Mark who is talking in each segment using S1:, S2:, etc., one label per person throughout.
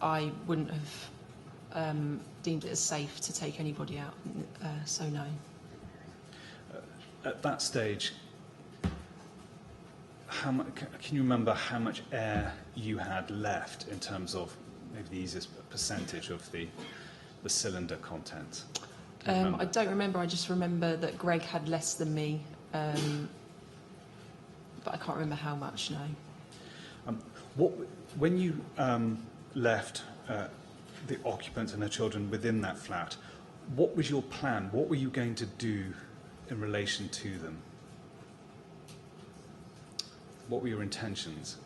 S1: I wouldn't have deemed it as safe to take anybody out, so no.
S2: At that stage, can you remember how much air you had left in terms of maybe the easiest percentage of the cylinder content?
S1: I don't remember. I just remember that Greg had less than me, but I can't remember how much, no.
S2: When you left the occupants and their children within that flat, what was your plan? What were you going to do in relation to them? What were your intentions?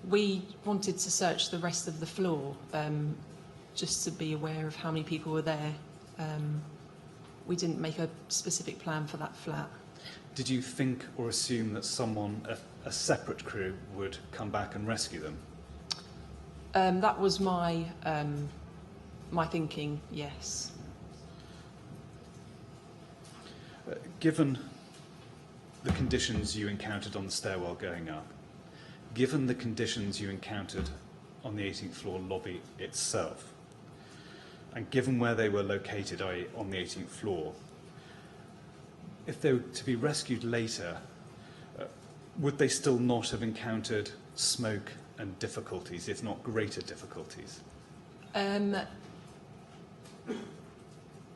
S1: We wanted to search the rest of the floor, just to be aware of how many people were there. We didn't make a specific plan for that flat.
S2: Did you think or assume that someone, a separate crew, would come back and rescue them?
S1: That was my thinking, yes.
S2: Given the conditions you encountered on the stairwell going up, given the conditions you encountered on the 18th floor lobby itself, and given where they were located, i.e. on the 18th floor, if they were to be rescued later, would they still not have encountered smoke and difficulties, if not greater difficulties?
S1: I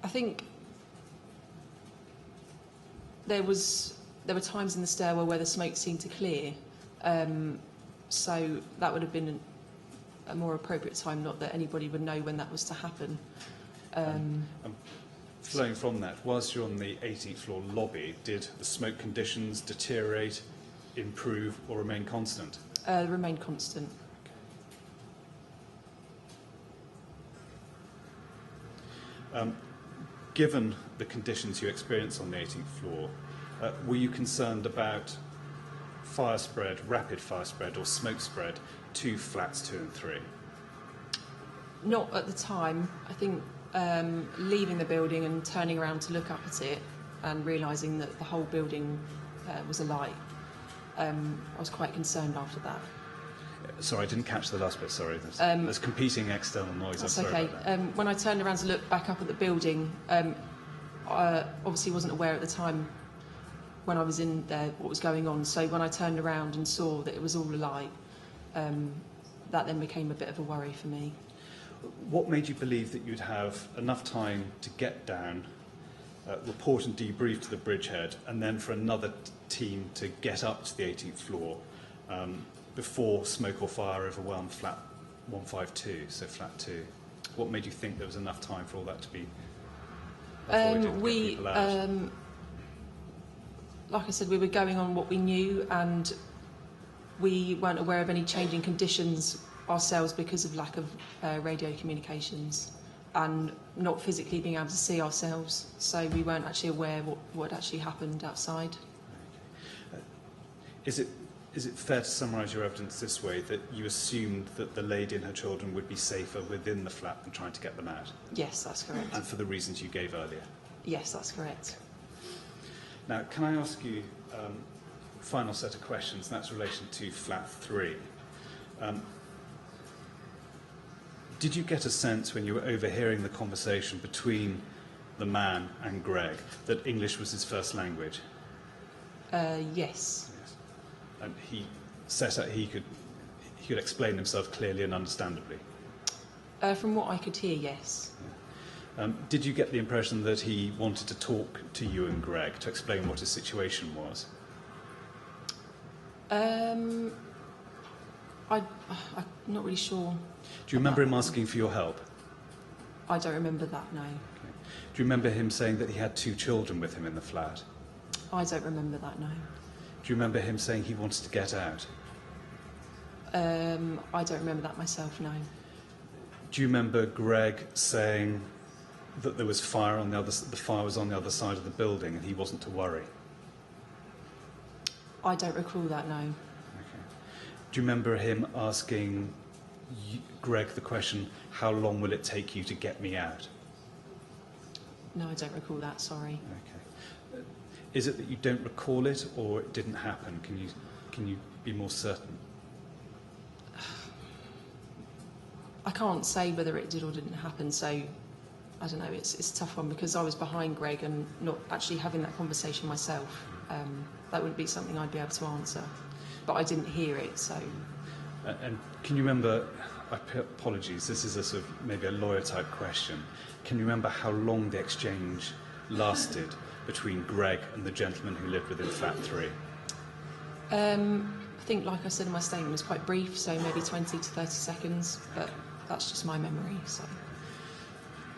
S1: think there were times in the stairwell where the smoke seemed to clear, so that would have been a more appropriate time, not that anybody would know when that was to happen.
S2: Flowing from that, whilst you're on the 18th floor lobby, did the smoke conditions deteriorate, improve, or remain constant?
S1: Remain constant.
S2: Given the conditions you experienced on the 18th floor, were you concerned about fire spread, rapid fire spread, or smoke spread to flats 2 and 3?
S1: Not at the time. I think leaving the building and turning around to look up at it and realising that the whole building was alight, I was quite concerned after that.
S2: Sorry, I didn't catch the last bit, sorry. There's competing external noise.
S1: That's
S2: I'm sorry
S1: okay.
S2: about that.
S1: When I turned around to look back up at the building, I obviously wasn't aware at the time when I was in there what was going on. So when I turned around and saw that it was all alight, that then became a bit of a worry for me.
S2: What made you believe that you'd have enough time to get down, report and debrief to the bridgehead, and then for another team to get up to the 18th floor before smoke or fire overwhelmed flat 152, so flat 2? What made you think there was enough time for all that to be avoided, get people out?
S1: Like I said, we were going on what we knew, and we weren't aware of any changing conditions ourselves because of lack of radio communications and not physically being able to see ourselves, so we weren't actually aware what had actually happened outside.
S2: Is it fair to summarise your evidence this way, that you assumed that the lady and her children would be safer within the flat than trying to get them out?
S1: Yes, that's correct.
S2: And for the reasons you gave earlier?
S1: Yes, that's correct.
S2: Now, can I ask you final set of questions, and that's in relation to flat 3. Did you get a sense when you were overhearing the conversation between the man and Greg that English was his first language?
S1: Yes.
S2: And he set out he could explain himself clearly and understandably?
S1: From what I could hear, yes.
S2: Did you get the impression that he wanted to talk to you and Greg to explain what his situation was?
S1: I'm not really sure.
S2: Do you remember him asking for your help?
S1: I don't remember that, no.
S2: Okay. Do you remember him saying that he had 2 children with him in the flat?
S1: I don't remember that, no.
S2: Do you remember him saying he wanted to get out?
S1: I don't remember that myself, no.
S2: Do you remember Greg saying that there was fire on the fire was on the other side of the building and he wasn't to worry?
S1: I don't recall that, no.
S2: Okay. Do you remember him asking Greg the question, how long will it take you to get me out?
S1: No, I don't recall that, sorry.
S2: Okay. Is it that you don't recall it, or it didn't happen? Can you be more certain?
S1: can't say whether it did or didn't happen, so I don't know, it's a tough one because I was behind Greg and not actually having that conversation myself. That wouldn't be something I'd be able to answer. But I didn't hear it, so...
S2: And can you remember, apologies, this is a sort of maybe a lawyer type question. Can you remember how long the exchange lasted between Greg and the gentleman who lived within flat 3?
S1: I think, like I said in my statement, it was quite brief, so maybe 20 to 30 seconds, but that's just my memory, so...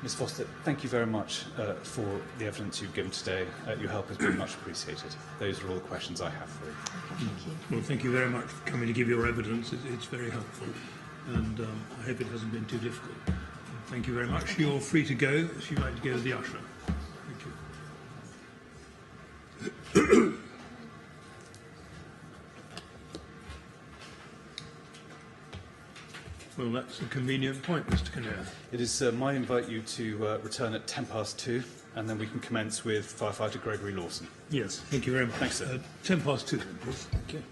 S2: Ms Foster, thank you very much for the evidence you've given today. Your help has been much appreciated. Those are all the questions I have for you.
S1: Okay, thank you.
S3: Well, thank you very much for coming to give your evidence. It's very helpful, and I hope it hasn't been too difficult. Thank you very much. Okay. You're free to go if you'd like to go to the usher. Thank you. Well, that's a convenient point, Mr. Kinnear.
S2: It is my invite you to return at 2:10, and then we can commence with firefighter Gregory Lawson.
S3: Yes, thank you very much.
S2: Thanks, sir.
S3: 2:10 then, please. Thank you.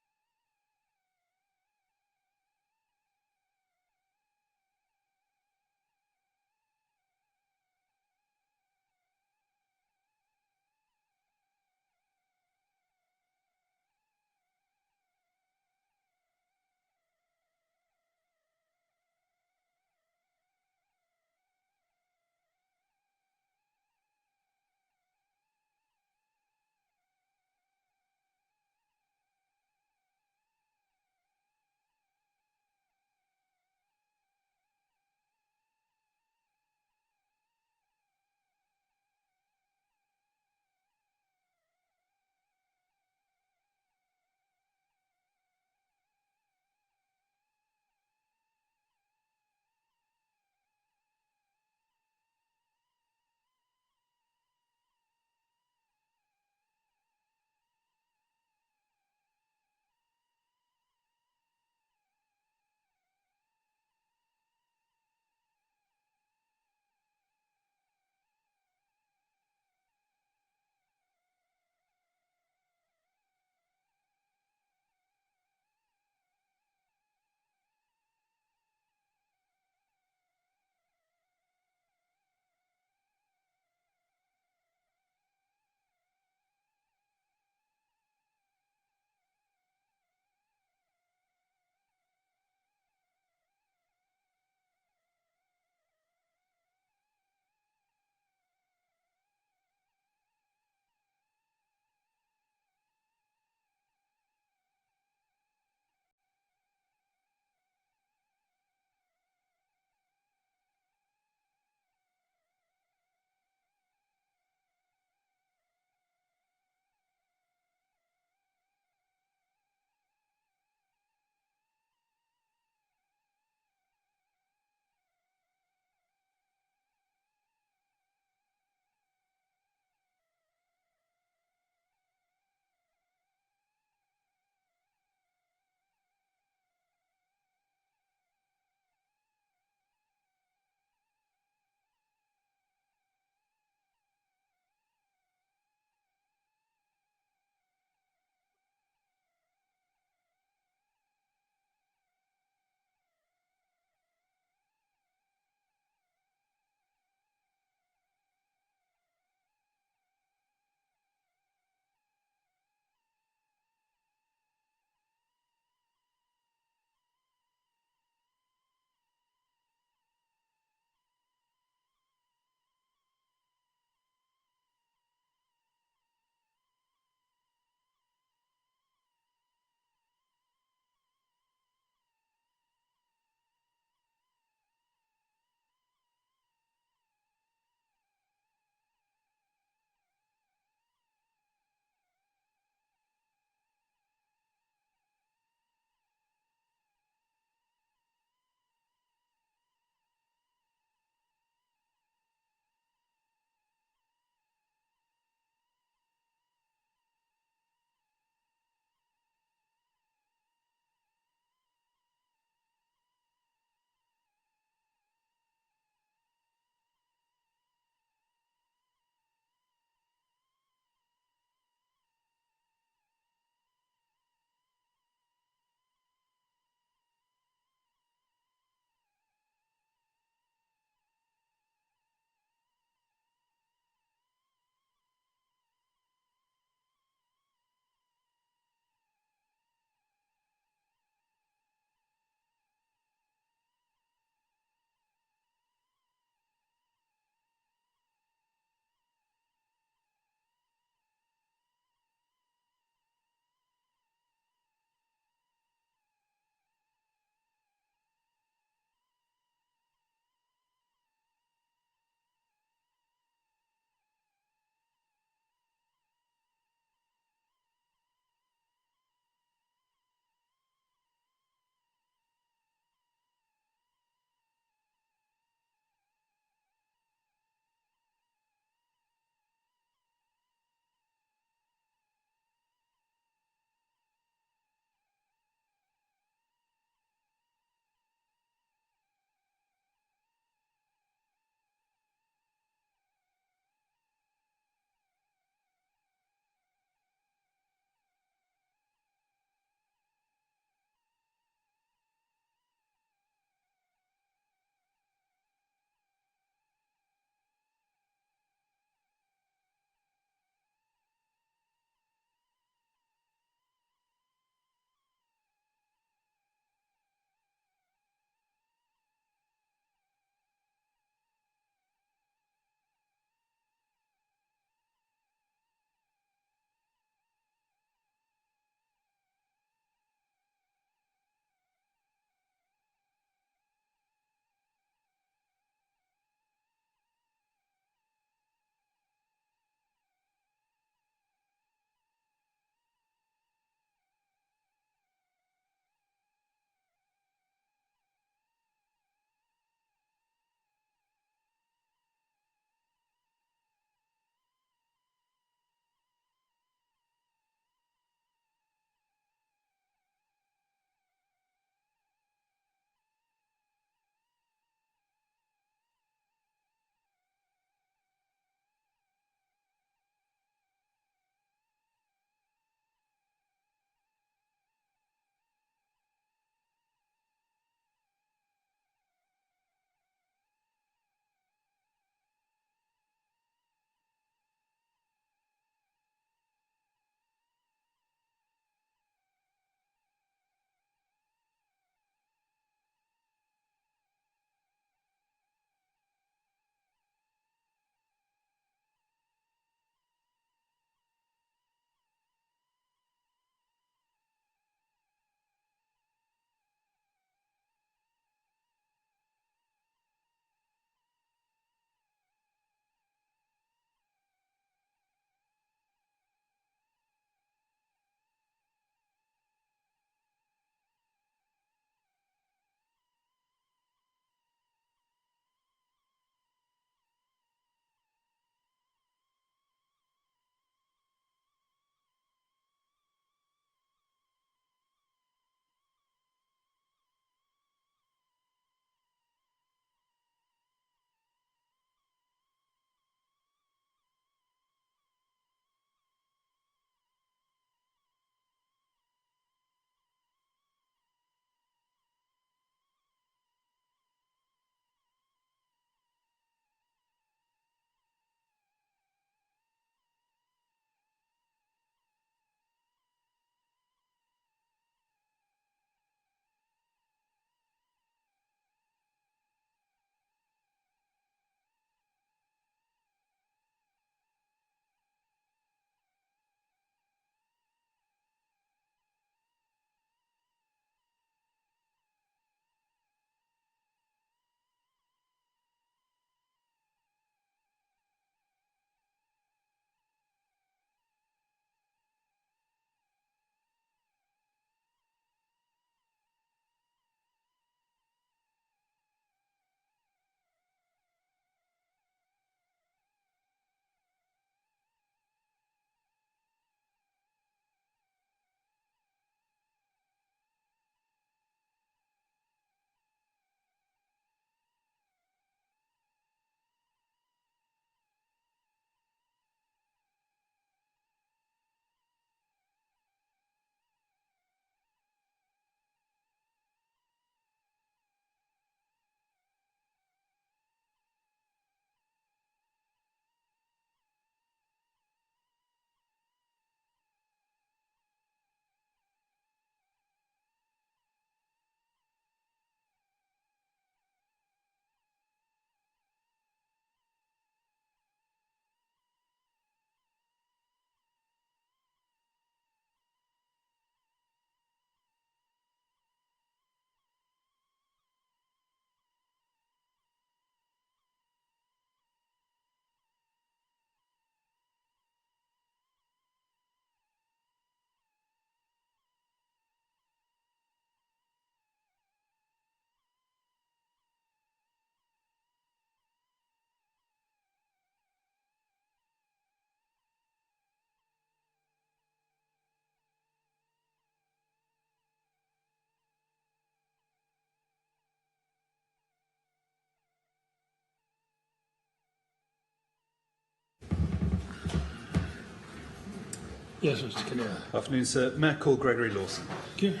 S3: Yes, Mr. Kinnear.
S2: Afternoon, sir. May I call Gregory Lawson?
S3: Thank you.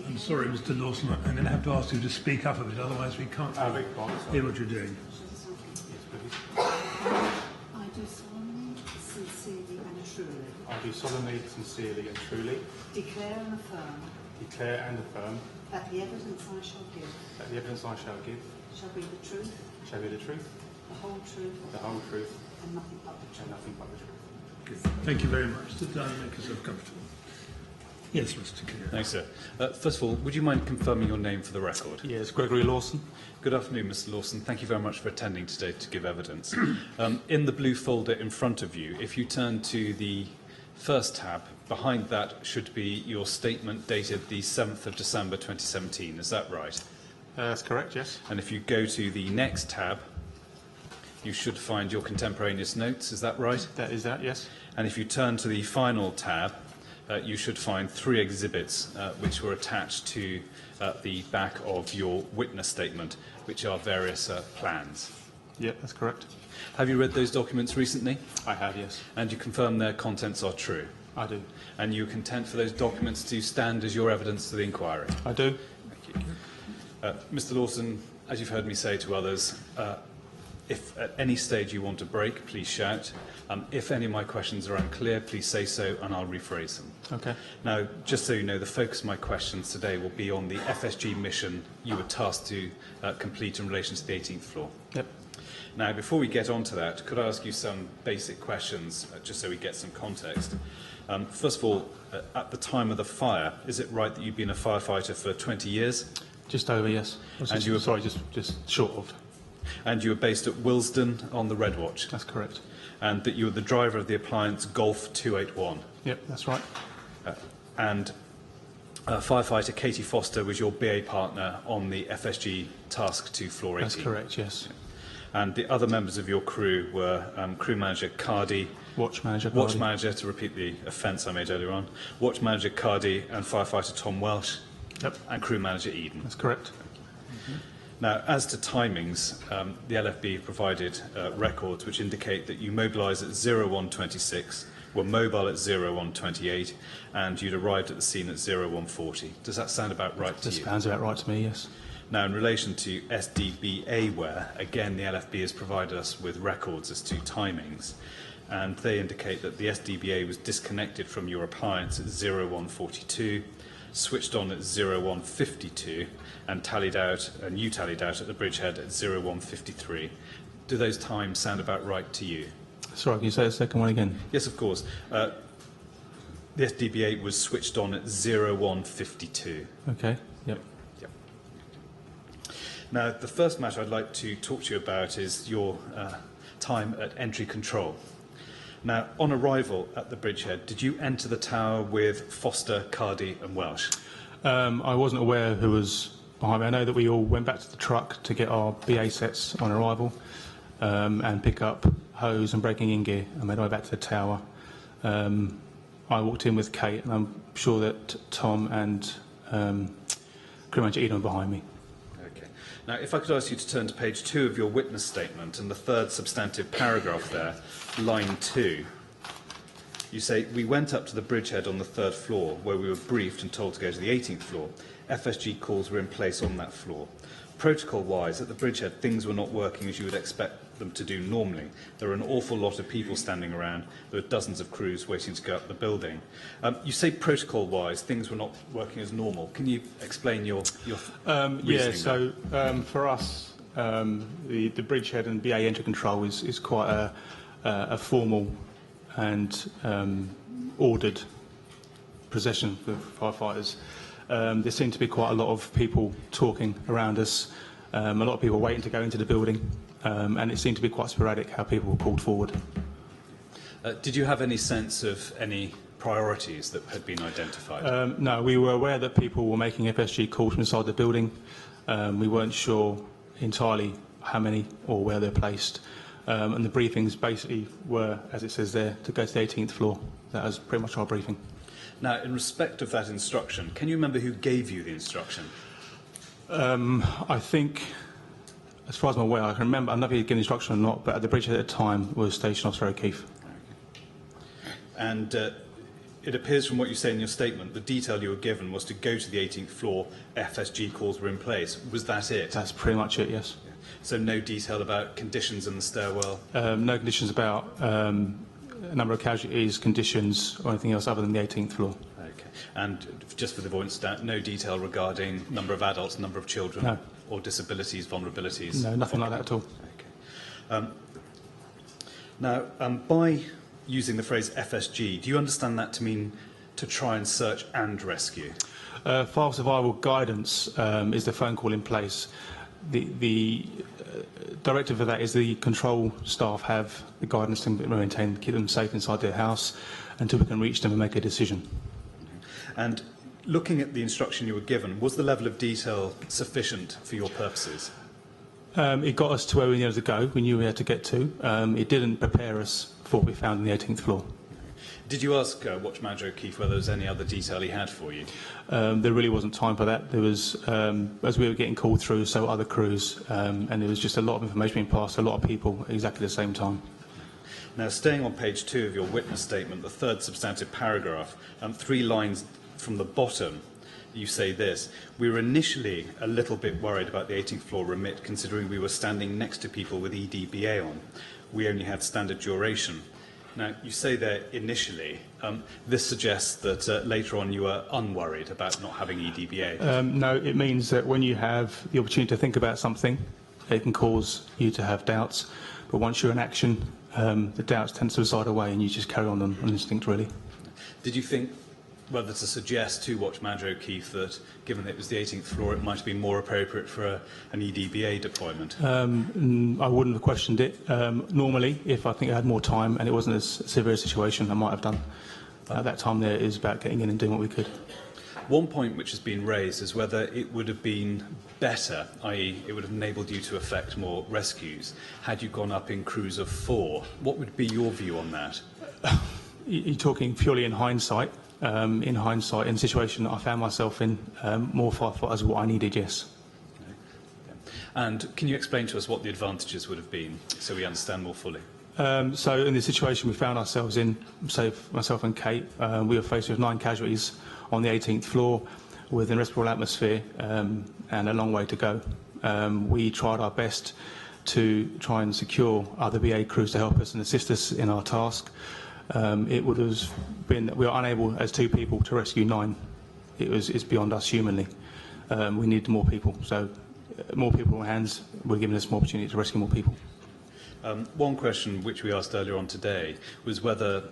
S3: I'm sorry, Mr. Lawson, I'm going to have to ask you to speak up a bit, otherwise we can't hear what you're doing.
S4: I do solemnly, sincerely and truly
S5: I do solemnly, sincerely and truly
S4: declare and affirm
S5: that the evidence I shall give
S4: shall be the truth, the whole truth, and nothing but the truth.
S3: Good. Thank you very much. Sit down and make yourself comfortable. Yes, Mr. Kinnear.
S2: Thanks, sir. First of all, would you mind confirming your name for the record?
S5: Yes, Gregory Lawson.
S2: Good afternoon, Mr. Lawson. Thank you very much for attending today to give evidence. In the blue folder in front of you, if you turn to the first tab, behind that should be your statement dated the 7th of December 2017. Is that right?
S5: That's correct, yes.
S2: And if you go to the next tab, you should find your contemporaneous notes. Is that right?
S5: That is that, yes.
S2: And if you turn to the final tab, you should find 3 exhibits which were attached to the back of your witness statement, which are various plans.
S5: Yep, that's correct.
S2: Have you read those documents recently?
S5: I have, yes.
S2: And you confirm their contents are true?
S5: I do.
S2: And you are content for those documents to stand as your evidence to the inquiry?
S5: I do.
S2: Thank you. Mr. Lawson, as you've heard me say to others, if at any stage you want to break, please shout. If any of my questions are unclear, please say so and I'll rephrase them.
S5: Okay.
S2: Now, just so you know, the focus of my questions today will be on the FSG mission you were tasked to complete in relation to the 18th floor.
S5: Yep.
S2: Now, before we get on to that, could I ask you some basic questions, just so we get some context? First of all, at the time of the fire, is it right that you've been a firefighter for 20 years?
S5: Just over, yes.
S2: And you were,
S5: sorry, just short of.
S2: And you were based at Willesden on the Red Watch?
S5: That's correct.
S2: And that you were the driver of the appliance Golf 281?
S5: Yep, that's right.
S2: And firefighter Katie Foster was your BA partner on the FSG task to floor 18?
S5: That's correct, yes.
S2: And the other members of your crew were crew manager Cardi,
S5: Watch manager,
S2: to repeat the offence I made earlier on, watch manager Cardi and firefighter Tom Welsh,
S5: Yep.
S2: and crew manager Eden.
S5: That's correct.
S2: Now, as to timings, the LFB provided records which indicate that you mobilised at 01:26, were mobile at 01:28, and you'd arrived at the scene at 01:40. Does that sound about right to you?
S5: That sounds about right to me, yes.
S2: Now, in relation to SDBA wear, again, the LFB has provided us with records as to timings, and they indicate that the SDBA was disconnected from your appliance at 01:42, switched on at 01:52, and you tallied out at the bridgehead at 01:53. Do those times sound about right to you?
S5: Sorry, can you say the second one again?
S2: Yes, of course. The SDBA was switched on at 01:52.
S5: Okay, yep.
S2: Yep. Now, the first matter I'd like to talk to you about is your time at entry control. Now, on arrival at the bridgehead, did you enter the tower with Foster, Cardi and Welsh?
S5: I wasn't aware who was behind me. I know that we all went back to the truck to get our BA sets on arrival and pick up hose and breaking in gear and made our way back to the tower. I walked in with Kate, and I'm sure that Tom and crew manager Eden were behind me.
S2: Okay. Now, if I could ask you to turn to page 2 of your witness statement and the third substantive paragraph there, line 2. You say, we went up to the bridgehead on the 3rd floor where we were briefed and told to go to the 18th floor. FSG calls were in place on that floor. Protocol-wise, at the bridgehead, things were not working as you would expect them to do normally. There were an awful lot of people standing around. There were dozens of crews waiting to go up the building. You say protocol-wise, things were not working as normal. Can you explain your reasoning
S5: Yeah, so for us, the bridgehead and BA entry control is quite a formal and ordered procession for firefighters. There seemed to be quite a lot of people talking around us, a lot of people waiting to go into the building, and it seemed to be quite sporadic how people were pulled forward.
S2: Did you have any sense of any priorities that had been identified?
S5: No, we were aware that people were making FSG calls from inside the building. We weren't sure entirely how many or where they're placed. And the briefings basically were, as it says there, to go to the 18th floor. That was pretty much our briefing.
S2: Now, in respect of that instruction, can you remember who gave you the instruction?
S5: I think, as far as I'm aware, I can remember, I don't know if he gave instruction or not, but at the bridge at the time was Station Officer O'Keefe.
S2: And it appears from what you say in your statement, the detail you were given was to go to the 18th floor, FSG calls were in place. Was that it?
S5: That's pretty much it, yes.
S2: So no detail about conditions in the stairwell?
S5: No conditions about a number of casualties, conditions, or anything else other than the 18th floor.
S2: Okay. And just for the avoidance of doubt, no detail regarding number of adults, number of children,
S5: no.
S2: Or disabilities, vulnerabilities?
S5: No, nothing like that at all.
S2: Okay. Now, by using the phrase FSG, do you understand that to mean to try and search and rescue?
S5: Fire survival guidance is the phone call in place. The directive for that is the control staff have the guidance to maintain, keep them safe inside their house until we can reach them and make a decision.
S2: And looking at the instruction you were given, was the level of detail sufficient for your purposes?
S5: It got us to where we needed to go. We knew we had to get to. It didn't prepare us for what we found on the 18th floor.
S2: Did you ask Watch Manager O'Keefe whether there was any other detail he had for you?
S5: There really wasn't time for that. There was, as we were getting called through, so other crews, and there was just a lot of information being passed to a lot of people at exactly the same time.
S2: Now, staying on page 2 of your witness statement, the third substantive paragraph, 3 lines from the bottom, you say this: we were initially a little bit worried about the 18th floor remit, considering we were standing next to people with EDBA on. We only had standard duration. Now, you say there initially. This suggests that later on you were unworried about not having EDBA.
S5: No, it means that when you have the opportunity to think about something, it can cause you to have doubts. But once you're in action, the doubts tend to subside away and you just carry on instinct, really.
S2: Did you think whether to suggest to Watch Manager O'Keefe that, given that it was the 18th floor, it might have been more appropriate for an EDBA deployment?
S5: I wouldn't have questioned it. Normally, if I think I had more time and it wasn't as severe a situation, I might have done. At that time there is about getting in and doing what we could.
S2: One point which has been raised is whether it would have been better, i.e. it would have enabled you to effect more rescues, had you gone up in crews of 4. What would be your view on that?
S5: You're talking purely in hindsight. In the situation that I found myself in, more firefighters what I needed, yes.
S2: Okay. And can you explain to us what the advantages would have been, so we understand more fully?
S5: So in the situation we found ourselves in, say myself and Kate, we were faced with 9 casualties on the 18th floor with an respirable atmosphere and a long way to go. We tried our best to try and secure other BA crews to help us and assist us in our task. It would have been that we were unable as 2 people to rescue 9. It's beyond us humanly. We need more people, so more people on hands were giving us more opportunity to rescue more people.
S2: One question which we asked earlier on today was whether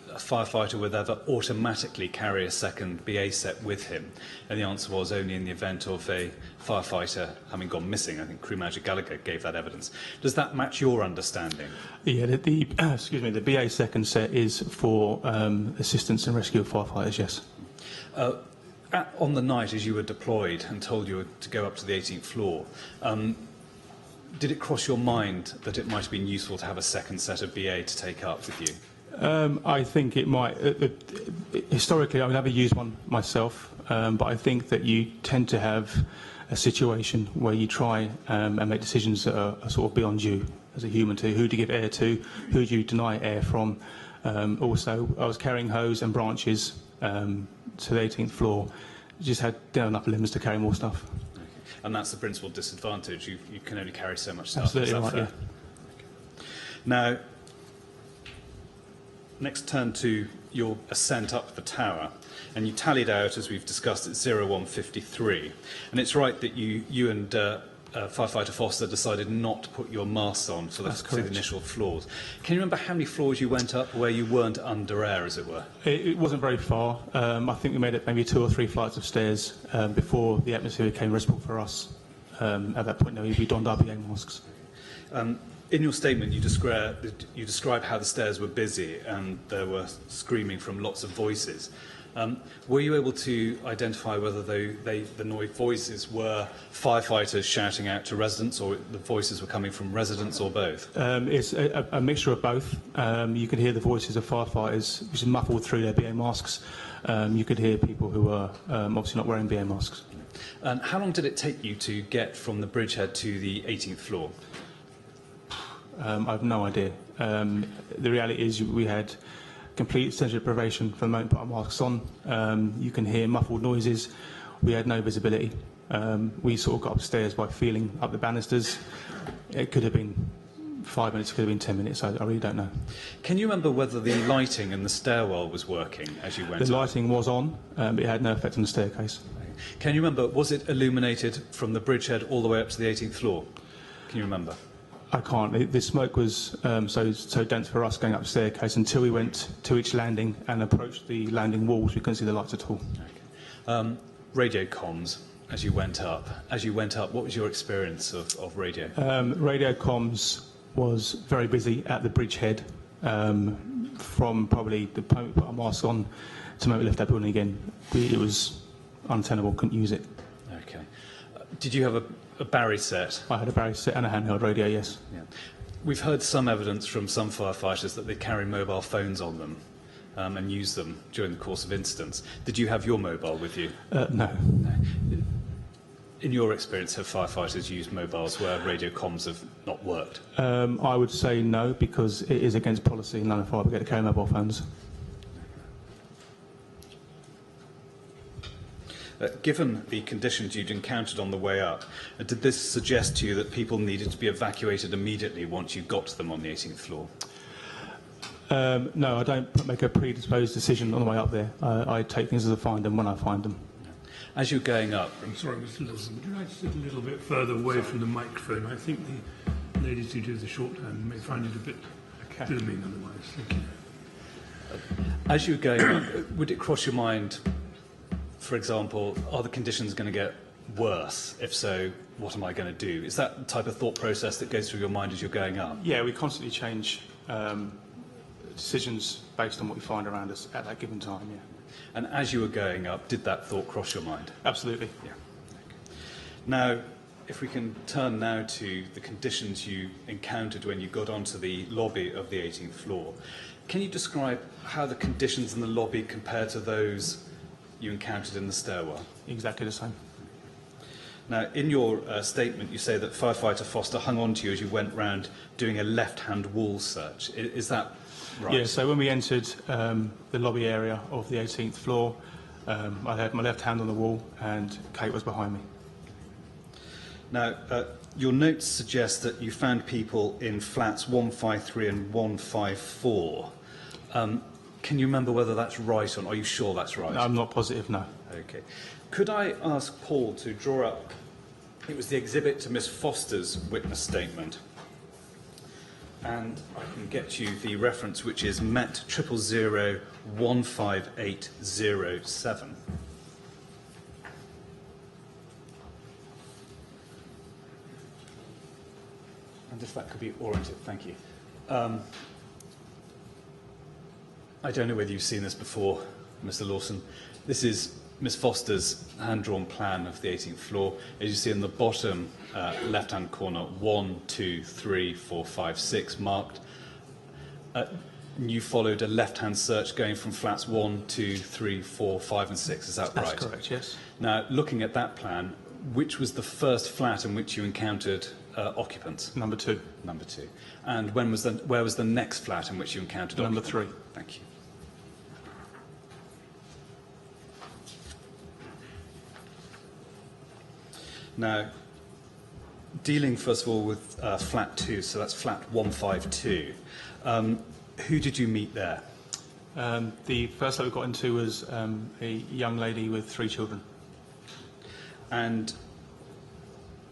S2: a firefighter would ever automatically carry a second BA set with him, and the answer was only in the event of a firefighter having gone missing. I think Crew Manager Gallagher gave that evidence. Does that match your understanding?
S5: Yeah, the BA second set is for assistance and rescue of firefighters, yes.
S2: On the night as you were deployed and told you were to go up to the 18th floor, did it cross your mind that it might have been useful to have a second set of BA to take up with you?
S5: I think it might. Historically, I've never used one myself, but I think that you tend to have a situation where you try and make decisions that are sort of beyond you as a human, to who to give air to, who do you deny air from. Also, I was carrying hose and branches to the 18th floor. Just didn't have enough limbs to carry more stuff.
S2: Okay. And that's the principal disadvantage. You can only carry so much stuff.
S5: Absolutely right,
S2: fair?
S5: yeah.
S2: Okay. Now, next turn to your ascent up the tower, and you tallied out, as we've discussed, at 01:53. And it's right that you and firefighter Foster decided not to put your masks on for the initial floors. Can you remember how many floors you went up where you weren't under air, as it were?
S5: It wasn't very far. I think we made it maybe 2 or 3 flights of stairs before the atmosphere became restful for us. At that point, we donned our BA masks.
S2: In your statement, you describe how the stairs were busy and there were screaming from lots of voices. Were you able to identify whether the noise voices were firefighters shouting out to residents, or the voices were coming from residents, or both?
S5: It's a mixture of both. You could hear the voices of firefighters, which is muffled through their BA masks. You could hear people who were obviously not wearing BA masks.
S2: And how long did it take you to get from the bridgehead to the 18th floor?
S5: I have no idea. The reality is we had complete sensory deprivation from the moment we put our masks on. You can hear muffled noises. We had no visibility. We sort of got upstairs by feeling up the banisters. It could have been 5 minutes, it could have been 10 minutes. I really don't know.
S2: Can you remember whether the lighting in the stairwell was working as you went up?
S5: The lighting was on, but it had no effect on the staircase.
S2: Can you remember, was it illuminated from the bridgehead all the way up to the 18th floor? Can you remember?
S5: I can't. The smoke was so dense for us going up the staircase until we went to each landing and approached the landing walls. We couldn't see the lights at all.
S2: Okay. Radio comms as you went up. As you went up, what was your experience of radio?
S5: Radio comms was very busy at the bridgehead from probably the moment we put our mask on to the moment we left that building again. It was untenable. Couldn't use it.
S2: Okay. Did you have a Barry set?
S5: I had a Barry set and a handheld radio, yes.
S2: Yeah. We've heard some evidence from some firefighters that they carry mobile phones on them and use them during the course of incidents. Did you have your mobile with you?
S5: No.
S2: In your experience, have firefighters used mobiles where radio comms have not worked?
S5: I would say no, because it is against policy in London Fire Brigade to carry mobile phones.
S2: Given the conditions you'd encountered on the way up, did this suggest to you that people needed to be evacuated immediately once you got to them on the 18th floor?
S5: No, I don't make a predisposed decision on the way up there. I take things as I find them when I find them.
S2: As you're going up...
S3: I'm sorry, Mr. Lawson, would you like to sit a little bit further away from the microphone? I think the ladies who do the shorthand may find it a bit filming otherwise. Thank you.
S2: As you're going up, would it cross your mind, for example, are the conditions going to get worse? If so, what am I going to do? Is that the type of thought process that goes through your mind as you're going up?
S5: Yeah, we constantly change decisions based on what we find around us at that given time, yeah.
S2: And as you were going up, did that thought cross your mind?
S5: Absolutely.
S2: Yeah. Okay. Now, if we can turn now to the conditions you encountered when you got onto the lobby of the 18th floor, can you describe how the conditions in the lobby compare to those you encountered in the stairwell?
S5: Exactly the same.
S2: Now, in your statement, you say that firefighter Foster hung on to you as you went round doing a left-hand wall search. Is that right?
S5: Yeah, so when we entered the lobby area of the 18th floor, I had my left hand on the wall and Kate was behind me.
S2: Now, your notes suggest that you found people in flats 153 and 154. Can you remember whether that's right, or are you sure that's right?
S5: No, I'm not positive, no.
S2: Okay. Could I ask Paul to draw up, it was the exhibit to Miss Foster's witness statement, and I can get you the reference, which is MET 000 15807. And if that could be oriented, thank you. I don't know whether you've seen this before, Mr. Lawson. This is Miss Foster's hand-drawn plan of the 18th floor. As you see in the bottom left-hand corner, 1, 2, 3, 4, 5, 6 marked. You followed a left-hand search going from flats 1, 2, 3, 4, 5 and 6, is that right?
S5: That's correct, yes.
S2: Now, looking at that plan, which was the first flat in which you encountered occupants?
S5: Number 2.
S2: Number 2. And where was the next flat in which you encountered
S5: Number
S2: occupants?
S5: 3.
S2: Thank you. Now, dealing first of all with flat 2, so that's flat 152. Who did you meet there?
S5: The first that we got into was a young lady with 3 children.
S2: And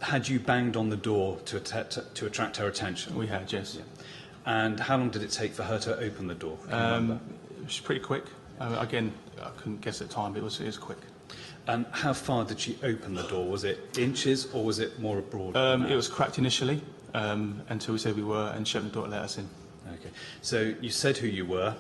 S2: Had you banged on the door to attract her attention?
S5: We had, yes.
S2: Yeah. And how long did it take for her to open the door? Can you remember?
S5: It was pretty quick. Again, I couldn't guess at the time, but it was quick.
S2: And how far did she open the door? Was it inches or was it more abroad?
S5: It was cracked initially until we said we were, and she opened the door to let us in.
S2: Okay. So you said who you were.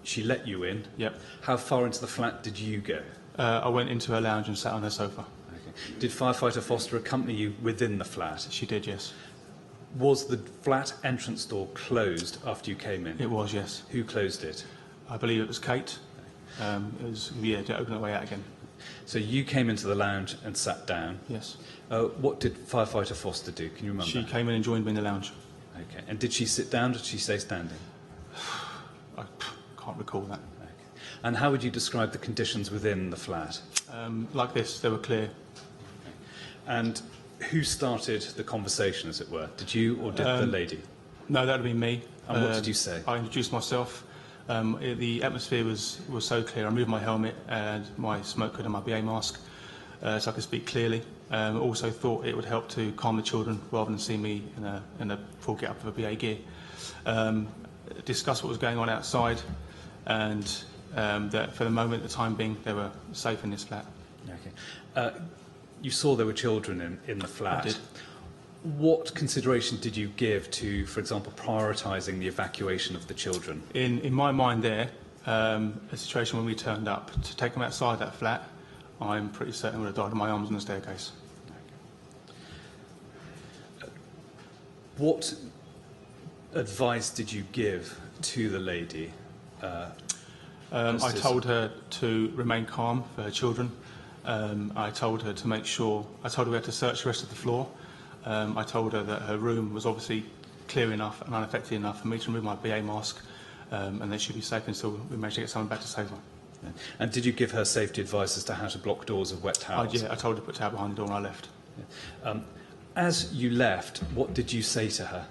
S2: She let you in.
S5: Yep.
S2: How far into the flat did you go?
S5: I went into her lounge and sat on her sofa.
S2: Okay. Did Firefighter Foster accompany you within the flat?
S5: She did, yes.
S2: Was the flat entrance door closed after you came in?
S5: It was, yes.
S2: Who closed it?
S5: I believe it was Kate. It was, yeah, to open the way out again.
S2: So you came into the lounge and sat down.
S5: Yes.
S2: What did Firefighter Foster do? Can you remember?
S5: She came in and joined me in the lounge.
S2: Okay. And did she sit down or did she stay standing?
S5: I can't recall that.
S2: Okay. And how would you describe the conditions within the flat?
S5: Like this, they were clear.
S2: And who started the conversation, as it were? Did you or did the lady?
S5: No, that would have been me.
S2: And what did you say?
S5: I introduced myself. The atmosphere was so clear. I removed my helmet and my smoke hood and my BA mask so I could speak clearly. Also thought it would help to calm the children rather than see me in a full get-up of a BA gear. Discuss what was going on outside, and that for the moment, the time being, they were safe in this flat.
S2: Okay. You saw there were children in the flat.
S5: I did.
S2: What consideration did you give to, for example, prioritising the evacuation of the children?
S5: In my mind there, a situation when we turned up, to take them outside that flat, I'm pretty certain would have died in my arms on the staircase.
S2: What advice did you give to the lady?
S5: I told her to remain calm for her children. I told her to make sure, I told her we had to search the rest of the floor. I told her that her room was obviously clear enough and unaffected enough for me to remove my BA mask, and they should be safe until we managed to get someone back to save her.
S2: Yeah. And did you give her safety advice as to how to block doors of wet towels?
S5: Yeah, I told her to put a towel behind the door when I left.
S2: Yeah. As you left, what did you say to her?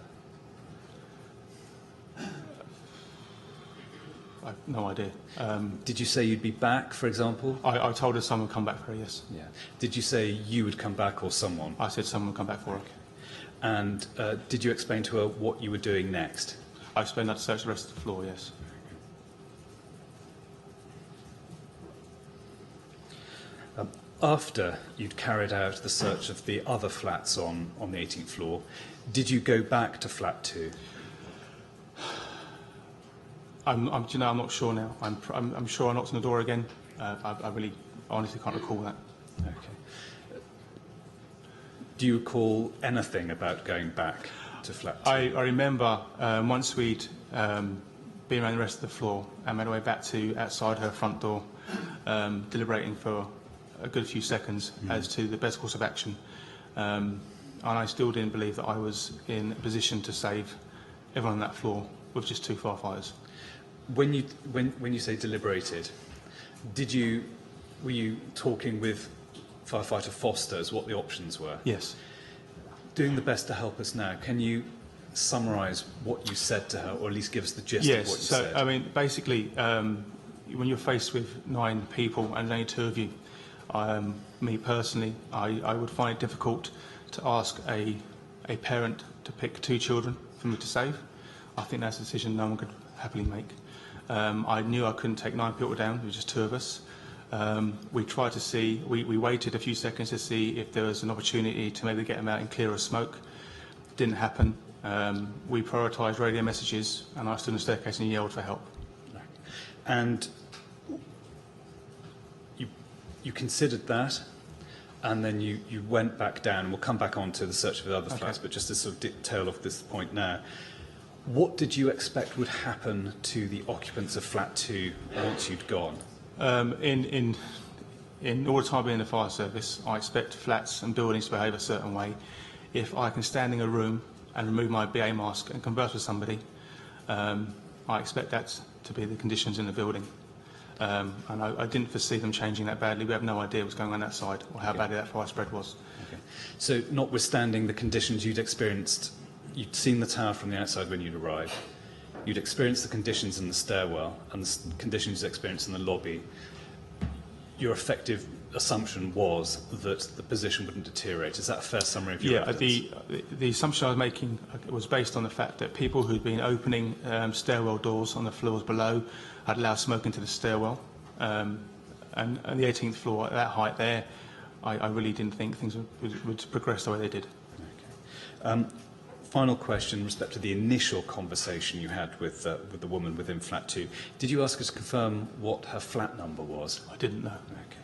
S5: I have no idea.
S2: Did you say you'd be back, for example?
S5: I told her someone would come back for her, yes.
S2: Yeah. Did you say you would come back or someone?
S5: I said someone would come back for her.
S2: And did you explain to her what you were doing next?
S5: I explained that to search the rest of the floor, yes.
S2: After you'd carried out the search of the other flats on the 18th floor, did you go back to flat 2?
S5: I'm not sure now. I'm sure I knocked on the door again. I really honestly can't recall that.
S2: Okay. Do you recall anything about going back to flat 2?
S5: I remember once we'd been around the rest of the floor and made our way back to outside her front door, deliberating for a good few seconds as to the best course of action. And I still didn't believe that I was in a position to save everyone on that floor with just 2 firefighters.
S2: When you say deliberated, were you talking with Firefighter Foster as what the options were?
S5: Yes.
S2: Doing the best to help us now, can you summarise what you said to her, or at least give us the gist of what you said?
S5: Yes, so I mean, basically, when you're faced with 9 people and only 2 of you, me personally, I would find it difficult to ask a parent to pick 2 children for me to save. I think that's a decision no one could happily make. I knew I couldn't take 9 people down, it was just 2 of us. We tried to see, we waited a few seconds to see if there was an opportunity to maybe get them out in clear of smoke. Didn't happen. We prioritised radio messages, and I stood on the staircase and yelled for help.
S2: And you considered that, and then you went back down, and we'll come back on to the search for the other flats, but just to sort of tail off this point now, what did you expect would happen to the occupants of flat 2 once you'd gone?
S5: In all the time being in the fire service, I expect flats and buildings to behave a certain way. If I can stand in a room and remove my BA mask and converse with somebody, I expect that to be the conditions in the building. And I didn't foresee them changing that badly. We have no idea what's going on outside or how badly that fire spread was.
S2: Okay. So, notwithstanding the conditions you'd experienced, you'd seen the tower from the outside when you'd arrived, you'd experienced the conditions in the stairwell and the conditions you'd experienced in the lobby, your effective assumption was that the position wouldn't deteriorate. Is that a fair summary of your evidence?
S5: The assumption I was making was based on the fact that people who'd been opening stairwell doors on the floors below had allowed smoke into the stairwell. And the 18th floor, at that height there, I really didn't think things would progress the way they did.
S2: Okay. Final question in respect to the initial conversation you had with the woman within flat 2. Did you ask her to confirm what her flat number was?
S5: I didn't know.
S2: Okay.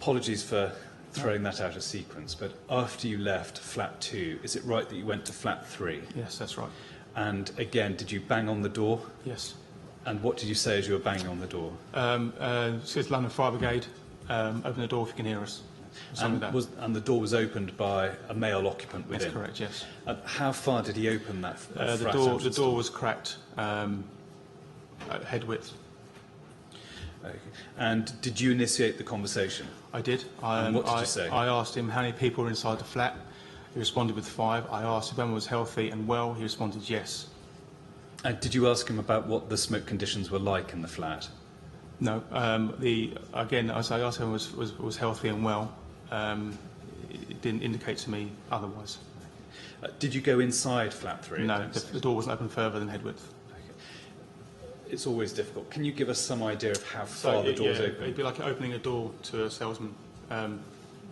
S2: Apologies for throwing that out of sequence, but after you left flat 2, is it right that you went to flat 3?
S5: Yes, that's right.
S2: And again, did you bang on the door?
S5: Yes.
S2: And what did you say as you were banging on the door?
S5: It says London Fire Brigade, open the door if you can hear us.
S2: And the door was opened by a male occupant within?
S5: That's correct, yes.
S2: How far did he open that?
S5: The door was cracked at head width.
S2: Okay. And did you initiate the conversation?
S5: I did.
S2: And what did you say?
S5: I asked him how many people were inside the flat. He responded with 5. I asked if anyone was healthy and well. He responded yes.
S2: And did you ask him about what the smoke conditions were like in the flat?
S5: No. Again, as I asked him was healthy and well. It didn't indicate to me otherwise.
S2: Did you go inside flat 3?
S5: No, the door wasn't open further than head width.
S2: It's always difficult. Can you give us some idea of how far the door is open?
S5: It'd be like opening a door to a salesman,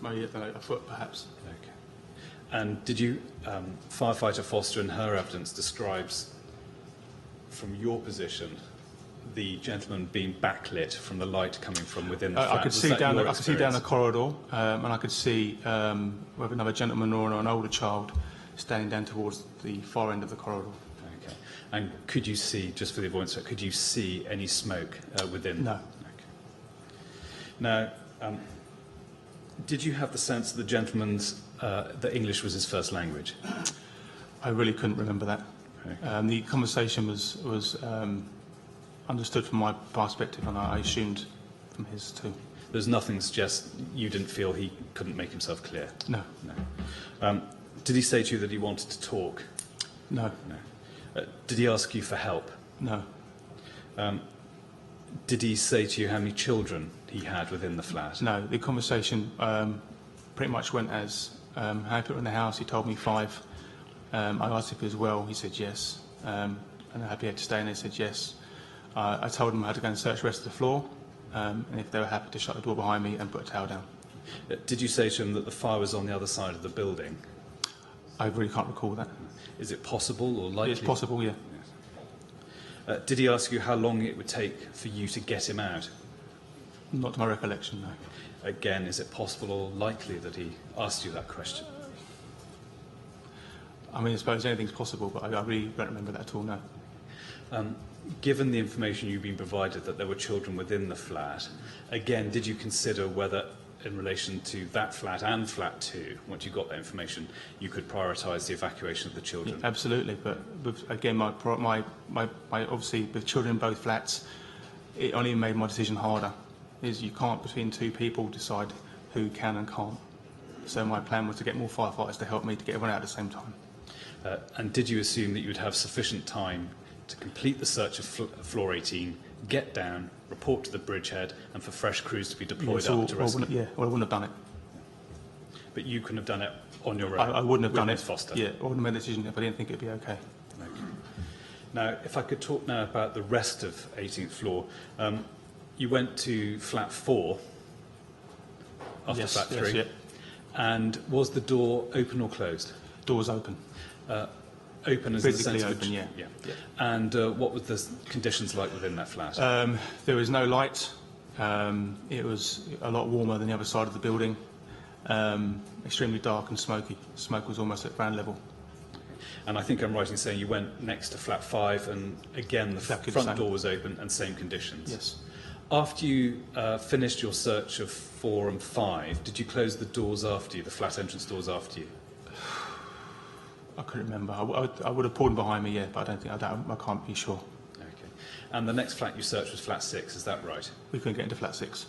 S5: maybe a foot perhaps.
S2: Okay. And did you, firefighter Foster in her evidence describes, from your position, the gentleman being backlit from the light coming from within the flat?
S5: I could see down the corridor, and I could see whether another gentleman or an older child standing down towards the far end of the corridor.
S2: Okay. And could you see, just for the avoidance of it, could you see any smoke within?
S5: No.
S2: Okay. Now, did you have the sense that the gentleman's that English was his first language?
S5: I really couldn't remember that.
S2: Okay.
S5: The conversation was understood from my perspective, and I assumed from his too.
S2: There's nothing to suggest you didn't feel he couldn't make himself clear?
S5: No.
S2: No. Did he say to you that he wanted to talk?
S5: No.
S2: No. Did he ask you for help?
S5: No.
S2: Did he say to you how many children he had within the flat?
S5: No. The conversation pretty much went as, how many people in the house? He told me 5. I asked if he was well. He said yes. And happy to stay, and he said yes. I told him I had to go and search the rest of the floor, and if they were happy to shut the door behind me and put a towel down.
S2: Did you say to him that the fire was on the other side of the building?
S5: I really can't recall that.
S2: Is it possible or likely?
S5: It's possible, yeah.
S2: Yes. Did he ask you how long it would take for you to get him out?
S5: Not to my recollection, no.
S2: Again, is it possible or likely that he asked you that question?
S5: I mean, I suppose anything's possible, but I really don't remember that at all, no.
S2: Given the information you've been provided that there were children within the flat, again, did you consider whether, in relation to that flat and flat 2, once you got that information, you could prioritise the evacuation of the children?
S5: Yeah, absolutely, but again, my obviously with children in both flats, it only made my decision harder. Is you can't, between 2 people, decide who can and can't. So my plan was to get more firefighters to help me to get everyone out at the same time.
S2: And did you assume that you would have sufficient time to complete the search of floor 18, get down, report to the bridgehead, and for fresh crews to be deployed up to rescue?
S5: I wouldn't have done it.
S2: But you couldn't have done it on your own?
S5: I wouldn't have done it.
S2: Foster?
S5: Yeah, I wouldn't have made the decision if I didn't think it would be okay.
S2: Okay. Now, if I could talk now about the rest of 18th floor. You went to flat 4 after flat 3.
S5: Yes, yeah.
S2: And was the door open or closed?
S5: Door was open.
S2: Open as
S5: Physically
S2: in the sense
S5: open, yeah.
S2: And what were the conditions like within that flat?
S5: There was no light. It was a lot warmer than the other side of the building. Extremely dark and smoky. Smoke was almost at ground level.
S2: And I think I'm right in saying you went next to flat 5, and again the front door was open and same conditions.
S5: Yes.
S2: After you finished your search of 4 and 5, did you close the doors after you, the flat entrance doors after you?
S5: I couldn't remember. I would have pulled them behind me, yeah, but I can't be sure.
S2: Okay. And the next flat you searched was flat 6, is that right?
S5: We couldn't get into flat 6.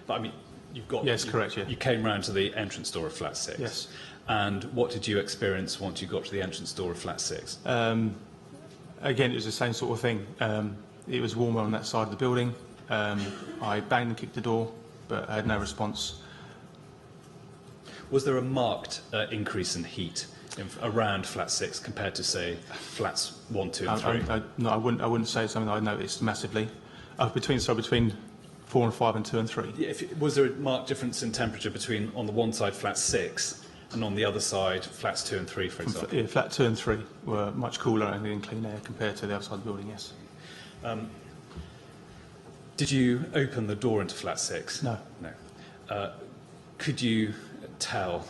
S2: But I mean, you've got...
S5: Yes, correct, yeah.
S2: You came round to the entrance door of flat 6.
S5: Yes.
S2: And what did you experience once you got to the entrance door of flat 6?
S5: Again, it was the same sort of thing. It was warmer on that side of the building. I banged and kicked the door, but I had no response.
S2: Was there a marked increase in heat around flat 6 compared to, say, flats 1, 2 and 3?
S5: No, I wouldn't say it's something that I noticed massively. Between 4 and 5 and 2 and 3.
S2: Yeah, was there a marked difference in temperature between, on the one side, flat 6, and on the other side, flats 2 and 3, for example?
S5: Yeah, flat 2 and 3 were much cooler and in clean air compared to the other side of the building, yes.
S2: Did you open the door into flat 6?
S5: No.
S2: No. Could you tell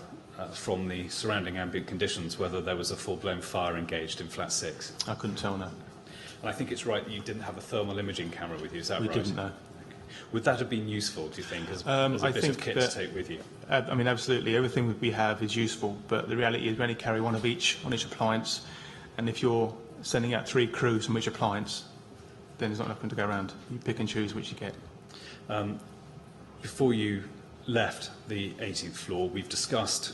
S2: from the surrounding ambient conditions whether there was a full-blown fire engaged in flat 6?
S5: I couldn't tell, no.
S2: And I think it's right that you didn't have a thermal imaging camera with you, is that right?
S5: We didn't, no.
S2: Would that have been useful, do you think, as a bit of kit to take with you?
S5: I mean, absolutely. Everything that we have is useful, but the reality is we only carry one of each on each appliance, and if you're sending out 3 crews from each appliance, then there's not enough to go around. You pick and choose which you get.
S2: Before you left the 18th floor, we've discussed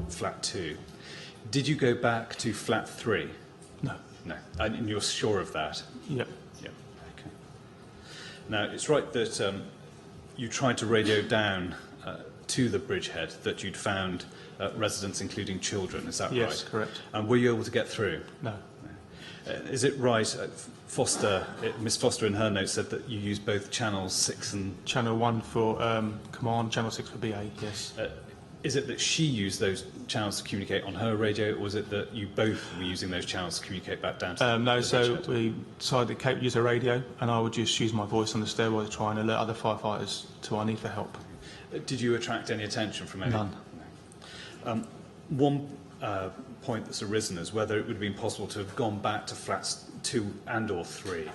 S2: flat 2. Did you go back to flat 3?
S5: No.
S2: No. And you're sure of that?
S5: Yep.
S2: Yep. Okay. Now, it's right that you tried to radio down to the bridgehead that you'd found residents, including children. Is that right?
S5: Yes, correct.
S2: And were you able to get through?
S5: No.
S2: Is it right, Miss Foster in her notes said that you used both channels 6 and...
S5: Channel 1 for command, channel 6 for BA, yes.
S2: Is it that she used those channels to communicate on her radio, or was it that you both were using those channels to communicate back down to the
S5: No, so
S2: bridgehead?
S5: we decided Kate would use a radio, and I would just use my voice on the stairwell to try and alert other firefighters to our need for help.
S2: Did you attract any attention from anyone?
S5: None.
S2: One point that's arisen is whether it would have been possible to have gone back to flats 2 and or 3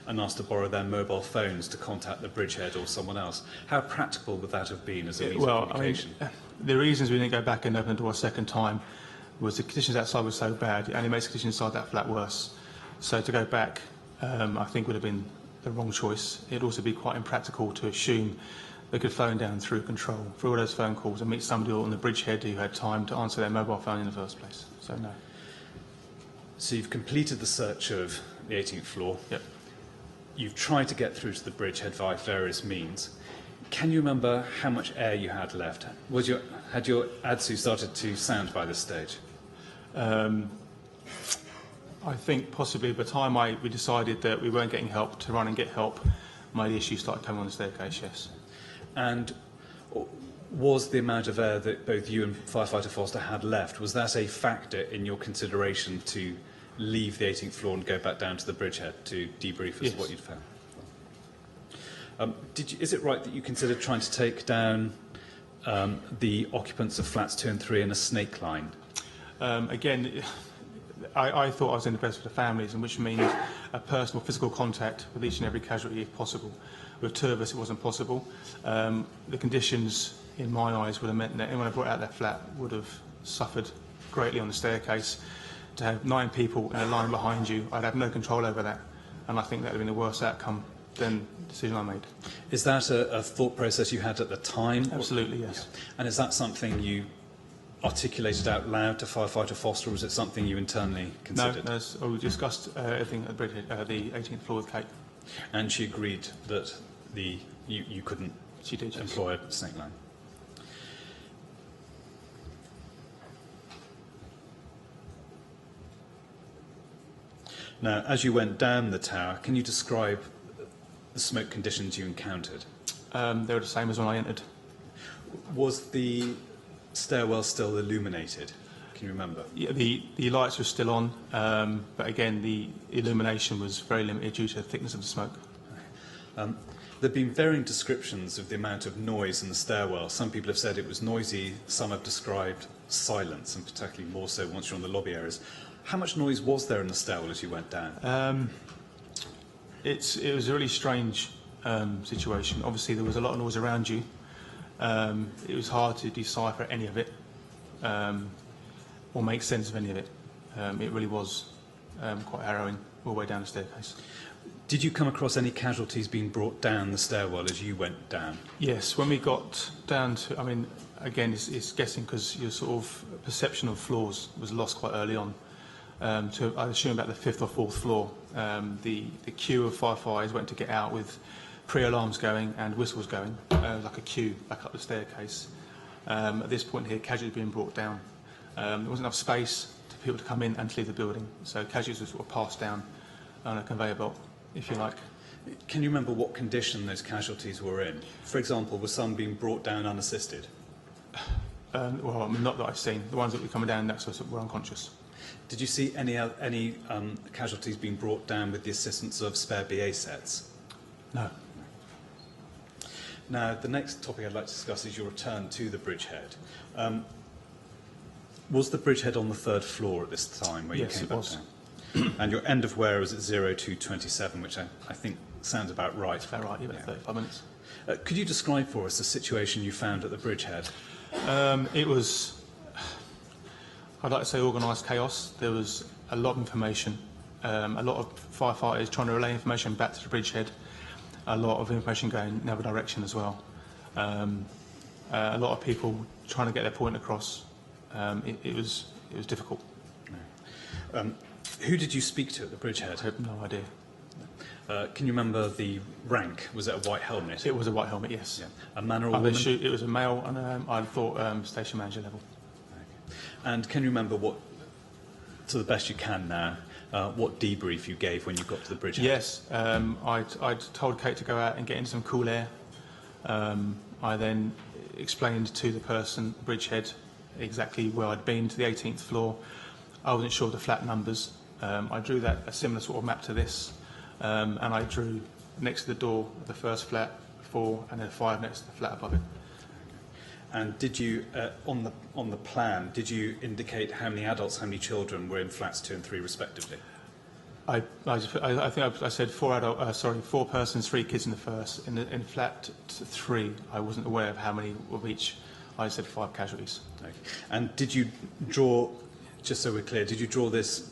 S2: and asked to borrow their mobile phones to contact the bridgehead or someone else. How practical would that have been as a means of communication?
S5: I mean, the reasons we didn't go back and open the door a second time was the conditions outside were so bad, it only makes the conditions inside that flat worse. So to go back, I think would have been the wrong choice. It'd also be quite impractical to assume they could phone down through control, through all those phone calls, and meet somebody on the bridgehead who had time to answer their mobile phone in the first place. So no.
S2: So you've completed the search of the 18th floor.
S5: Yep.
S2: You've tried to get through to the bridgehead via various means. Can you remember how much air you had left? Had your ADSU started to sound by this stage?
S5: I think possibly by the time we decided that we weren't getting help to run and get help, my issue started coming on the staircase, yes.
S2: And was the amount of air that both you and Firefighter Foster had left, was that a factor in your consideration to leave the 18th floor and go back down to the bridgehead to debrief as to what you'd found? Is it right that you considered trying to take down the occupants of flats 2 and 3 in a snake line?
S5: Again, I thought I was in the best for the families, and which means a personal physical contact with each and every casualty if possible. With 2 of us, it wasn't possible. The conditions, in my eyes, would have meant that anyone I brought out of their flat would have suffered greatly on the staircase. To have 9 people in a line behind you, I'd have no control over that, and I think that would have been the worst outcome than the decision I made.
S2: Is that a thought process you had at the time?
S5: Absolutely, yes.
S2: And is that something you articulated out loud to Firefighter Foster, or was it something you internally considered?
S5: No, we discussed everything at the bridgehead, the 18th floor with Kate.
S2: And she agreed that you couldn't
S5: She did, yes.
S2: employ a snake line? Now, as you went down the tower, can you describe the smoke conditions you encountered?
S5: They were the same as when I entered.
S2: Was the stairwell still illuminated? Can you remember?
S5: Yeah, the lights were still on, but again, the illumination was very limited due to the thickness of the smoke.
S2: There have been varying descriptions of the amount of noise in the stairwell. Some people have said it was noisy, some have described silence, and particularly more so once you're on the lobby areas. How much noise was there in the stairwell as you went down?
S5: It was a really strange situation. Obviously, there was a lot of noise around you. It was hard to decipher any of it or make sense of any of it. It really was quite harrowing all the way down the staircase.
S2: Did you come across any casualties being brought down the stairwell as you went down?
S5: Yes, when we got down to, I mean, again, it's guessing because your sort of perception of floors was lost quite early on. To, I assume, about the 5th or 4th floor, the queue of firefighters went to get out with pre-alarms going and whistles going, like a queue back up the staircase. At this point here, casualties being brought down. There wasn't enough space for people to come in and to leave the building, so casualties were sort of passed down on a conveyor belt, if you like.
S2: Can you remember what condition those casualties were in? For example, were some being brought down unassisted?
S5: Well, I mean, not that I've seen. The ones that were coming down next to us were unconscious.
S2: Did you see any casualties being brought down with the assistance of spare BA sets?
S5: No.
S2: Now, the next topic I'd like to discuss is your return to the bridgehead. Was the bridgehead on the 3rd floor at this time where you came back down? And your end of wear was at 0227, which I think sounds about right.
S5: That's about right, yeah, about 35 minutes.
S2: Could you describe for us the situation you found at the bridgehead?
S5: It was, I'd like to say, organised chaos. There was a lot of information, a lot of firefighters trying to relay information back to the bridgehead, a lot of information going in the other direction as well. A lot of people trying to get their point across. It was difficult.
S2: Who did you speak to at the bridgehead?
S5: I have no idea.
S2: Can you remember the rank? Was it a white helmet?
S5: It was a white helmet, yes.
S2: Yeah. A man or a woman?
S5: It was a male, and I thought station manager level.
S2: Okay. And can you remember what, to the best you can now, what debrief you gave when you got to the bridgehead?
S5: Yes, I'd told Kate to go out and get into some cool air. I then explained to the person, bridgehead, exactly where I'd been, to the 18th floor. I wasn't sure of the flat numbers. I drew a similar sort of map to this, and I drew next to the door the first flat, 4, and then 5 next to the flat above it.
S2: And did you, on the plan, did you indicate how many adults, how many children were in flats 2 and 3 respectively?
S5: I think I said 4 persons, 3 kids in the first. In flat 3, I wasn't aware of how many of each. I said 5 casualties.
S2: Okay. And did you draw, just so we're clear, did you draw this?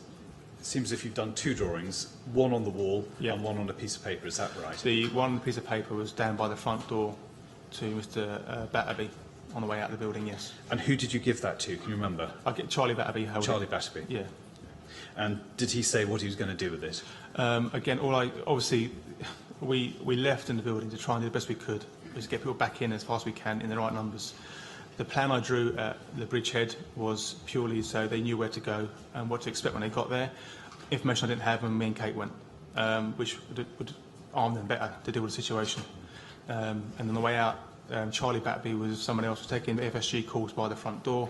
S2: It seems as if you've done 2 drawings, one on the wall and one on a piece of paper. Is that right?
S5: The one on the piece of paper was down by the front door to Mr. Batterby on the way out of the building. Yes.
S2: And who did you give that to? Can you remember?
S5: I get Charlie Batterby.
S2: Charlie Batterby.
S5: Yeah.
S2: And did he say what he was going to do with it?
S5: Again, obviously we left in the building to try and do the best we could, was get people back in as fast as we can in the right numbers. The plan I drew at the bridgehead was purely so they knew where to go and what to expect when they got there. Information I didn't have when me and Kate went, which would arm them better to deal with the situation. And on the way out, Charlie Batterby was someone else was taking the FSG calls by the front door.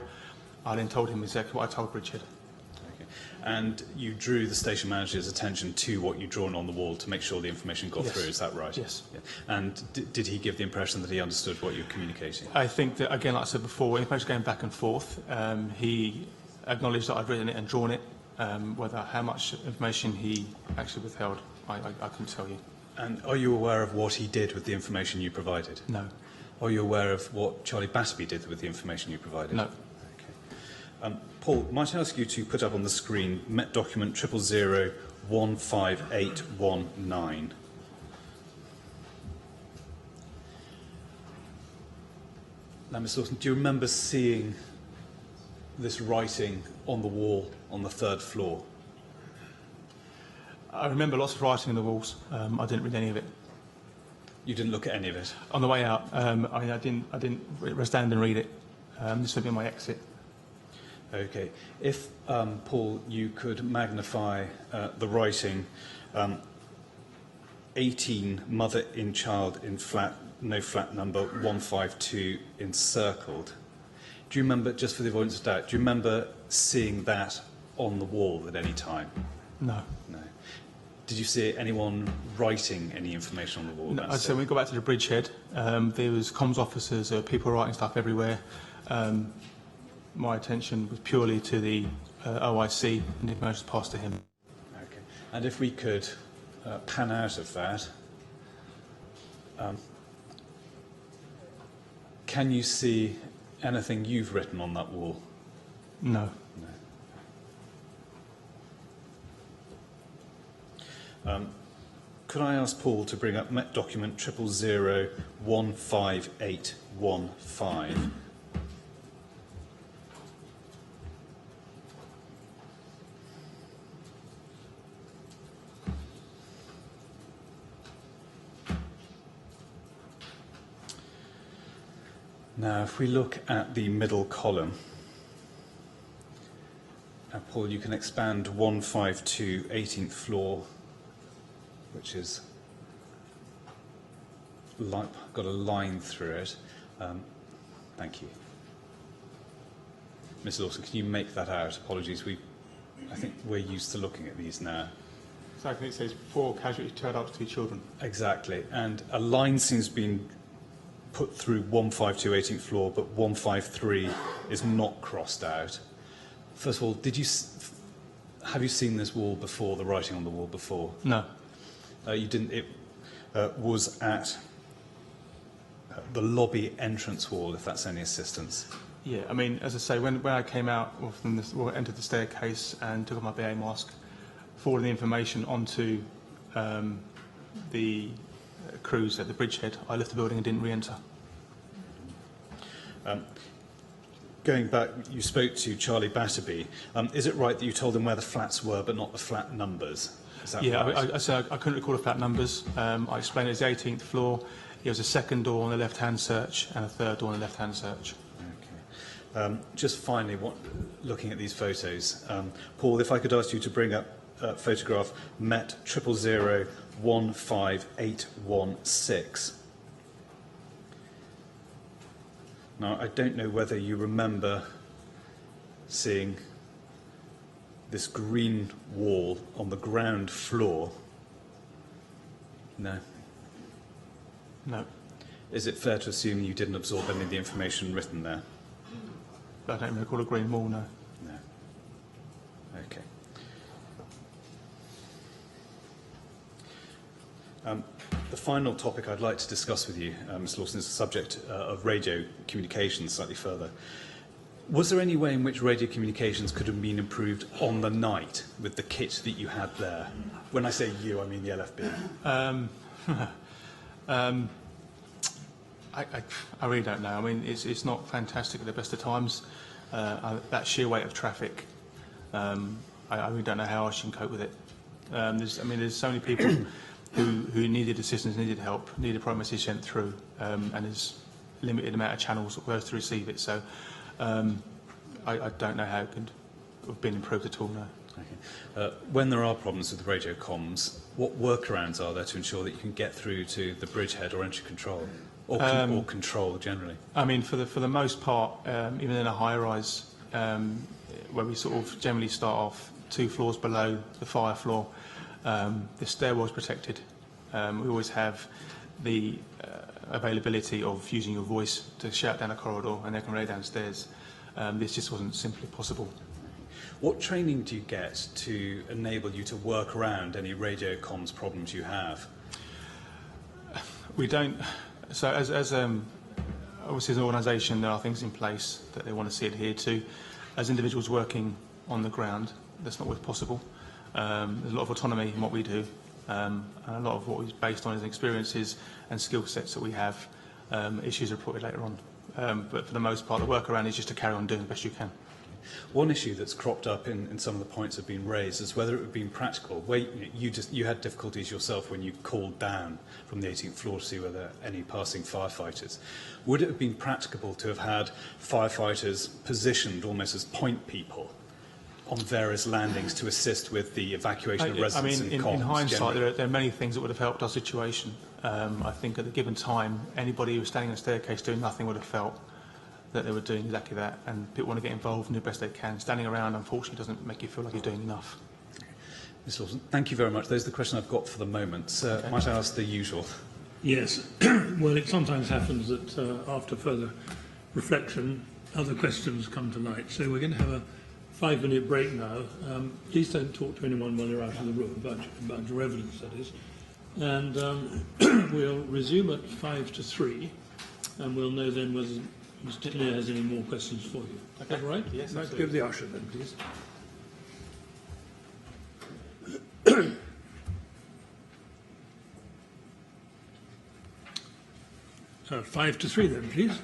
S5: I then told him exactly what I told Bridgehead.
S2: Okay. And you drew the station manager's attention to what you'd drawn on the wall to make sure the information got through, is that right?
S5: Yes.
S2: Yeah. And did he give the impression that he understood what you were communicating?
S5: I think that, again, like I said before, information going back and forth, he acknowledged that I'd written it and drawn it. Whether how much information he actually withheld, I couldn't tell you.
S2: And are you aware of what he did with the information you provided?
S5: No.
S2: Are you aware of what Charlie Batterby did with the information you provided?
S5: No.
S2: Okay. Paul, might I ask you to put up on the screen Met document 000-15819. Now, Ms. Lawson, do you remember seeing this writing on the wall on the 3rd floor?
S5: I remember lots of writing on the walls. I didn't read any of it.
S2: You didn't look at any of it?
S5: On the way out, I didn't stand and read it. This would be my exit.
S2: Okay. If, Paul, you could magnify the writing, 18, mother in child in flat, no flat number, 152 encircled. Do you remember, just for the avoidance of doubt, do you remember seeing that on the wall at any time?
S5: No.
S2: No. Did you see anyone writing any information on the wall?
S5: No, so when we got back to the bridgehead, there was comms officers, people writing stuff everywhere. My attention was purely to the OIC and the information passed to him.
S2: Okay. And if we could pan out of that, can you see anything you've written on that wall?
S5: No.
S2: No. Could I ask Paul to bring up Met document 000-15815? Now, if we look at the middle column, now, Paul, you can expand 152, 18th floor, which is got a line through it. Thank you. Mr. Lawson, can you make that out? Apologies, I think we're used to looking at these now.
S5: Exactly, it says 4 casualties, 2 adults, 2 children.
S2: Exactly, and a line seems being put through 152, 18th floor, but 153 is not crossed out. First of all, have you seen this wall before, the writing on the wall before?
S5: No.
S2: You didn't. It was at the lobby entrance wall, if that's any assistance.
S5: Yeah, I mean, as I say, when I came out entered the staircase and took off my BA mask, forwarded the information onto the crews at the bridgehead, I left the building and didn't re-enter.
S2: Going back, you spoke to Charlie Batterby. Is it right that you told him where the flats were, but not the flat numbers? Is that right?
S5: I said I couldn't recall the flat numbers. I explained it was the 18th floor. There was a second door on the left-hand search and a third door on the left-hand search.
S2: Okay. Just finally, looking at these photos, Paul, if I could ask you to bring up photograph MET 000-15816. Now, I don't know whether you remember seeing this green wall on the ground floor. No.
S5: No.
S2: Is it fair to assume you didn't absorb any of the information written there?
S5: I don't recall a green wall, no.
S2: No. Okay. The final topic I'd like to discuss with you, Mr. Lawson, is the subject of radio communications slightly further. Was there any way in which radio communications could have been improved on the night with the kit that you had there? When I say you, I mean the LFB.
S5: I really don't know. I mean, it's not fantastic at the best of times. That sheer weight of traffic, I really don't know how else you can cope with it. There's so many people who needed assistance, needed help, needed a prime message sent through, and there's a limited amount of channels that were to receive it. So I don't know how it could have been improved at all, no.
S2: Okay. When there are problems with radio comms, what workarounds are there to ensure that you can get through to the bridgehead or entry control, or control generally? I
S5: mean, for the most part, even in a high-rise, where we sort of generally start off 2 floors below the fire floor, the stairwell is protected. We always have the availability of using your voice to shout down a corridor and they can relay downstairs. This just wasn't simply possible.
S2: What training do you get to enable you to work around any radio comms problems you have?
S5: We don't. So as obviously as an organisation, there are things in place that they want to see adhered to. As individuals working on the ground, that's not always possible. There's a lot of autonomy in what we do, and a lot of what is based on is experiences and skill sets that we have. Issues are reported later on, but for the most part, the workaround is just to carry on doing the best you can.
S2: One issue that's cropped up in some of the points that have been raised is whether it would have been practical. Where you had difficulties yourself when you called down from the 18th floor to see whether any passing firefighters. Would it have been practicable to have had firefighters positioned almost as point people on various landings to assist with the evacuation of residents and comms?
S5: In hindsight, there are many things that would have helped our situation. I think at the given time, anybody who was standing on a staircase doing nothing would have felt that they were doing exactly that, and people want to get involved and do the best they can. Standing around, unfortunately, doesn't make you feel like you're doing enough.
S2: Mr. Lawson, thank you very much. Those are the questions I've got for the moment. Sir, okay. Might I ask the usual?
S3: Yes. Well, it sometimes happens that after further reflection, other questions come to light. So we're going to have a 5-minute break now. Please don't talk to anyone while you're out of the room, about your evidence, that is. And we'll resume at 5 to 3, and we'll know then whether Mr. Clear has any more questions for you. Okay. Is that right?
S5: Yes,
S3: right. Give the usher then, please. 5 to 3 then, please.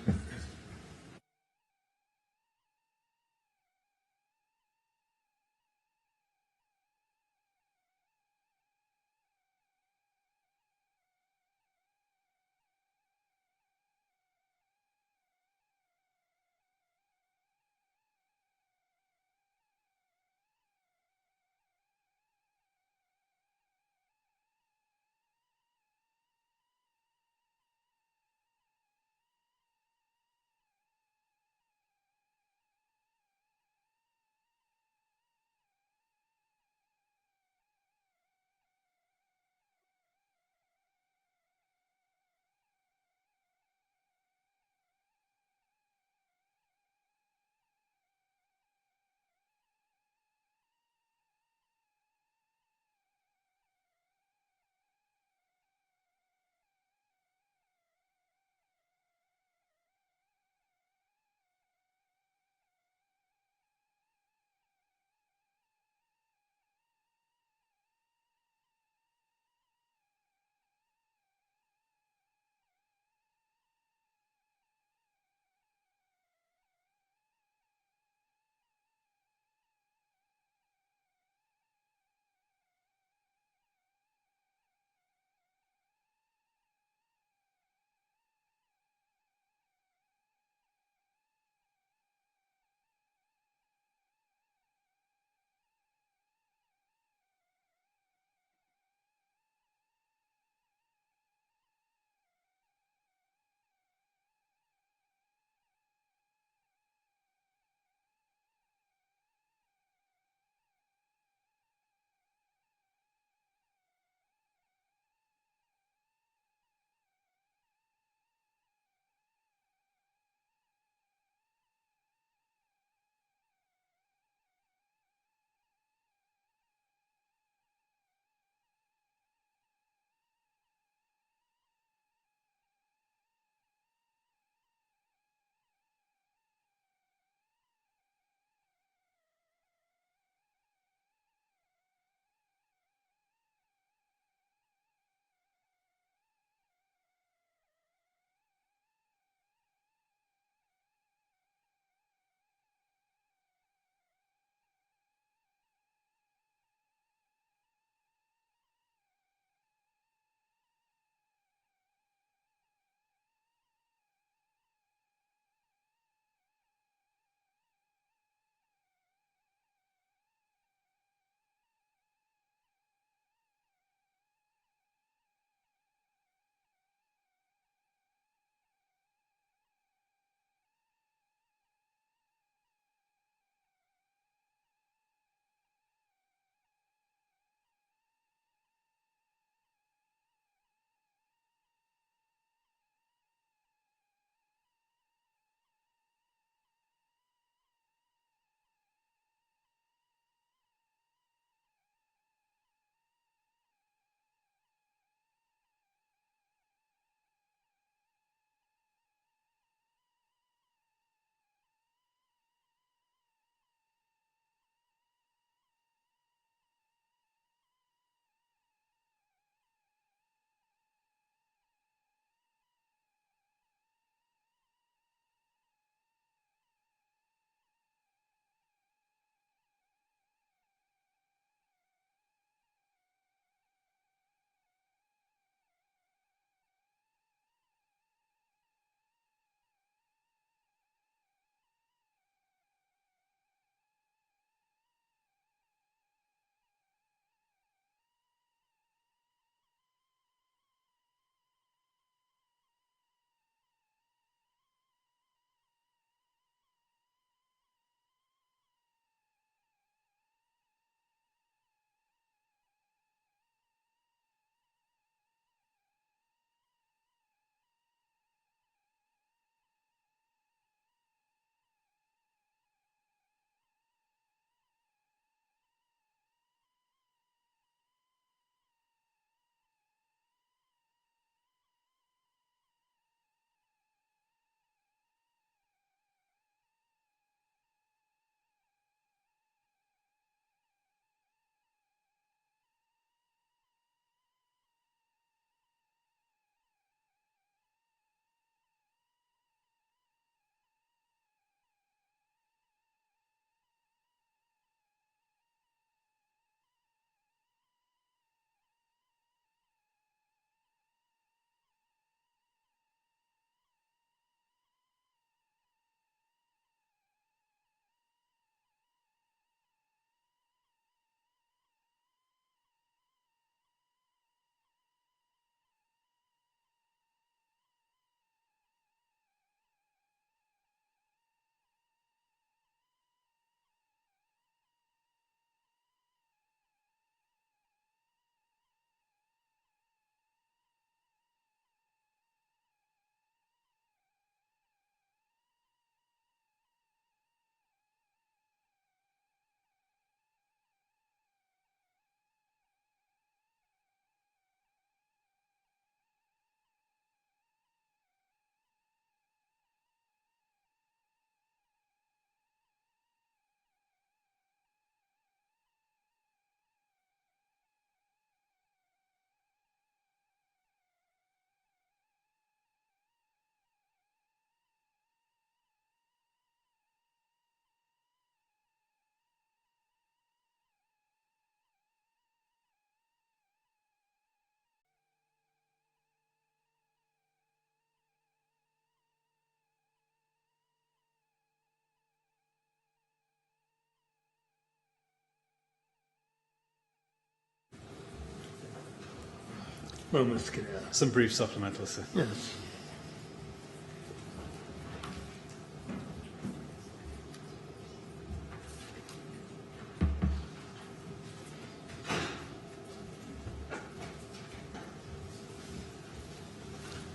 S3: Well, Mr. Kinnear.
S2: Some brief supplemental, sir.
S3: Yes.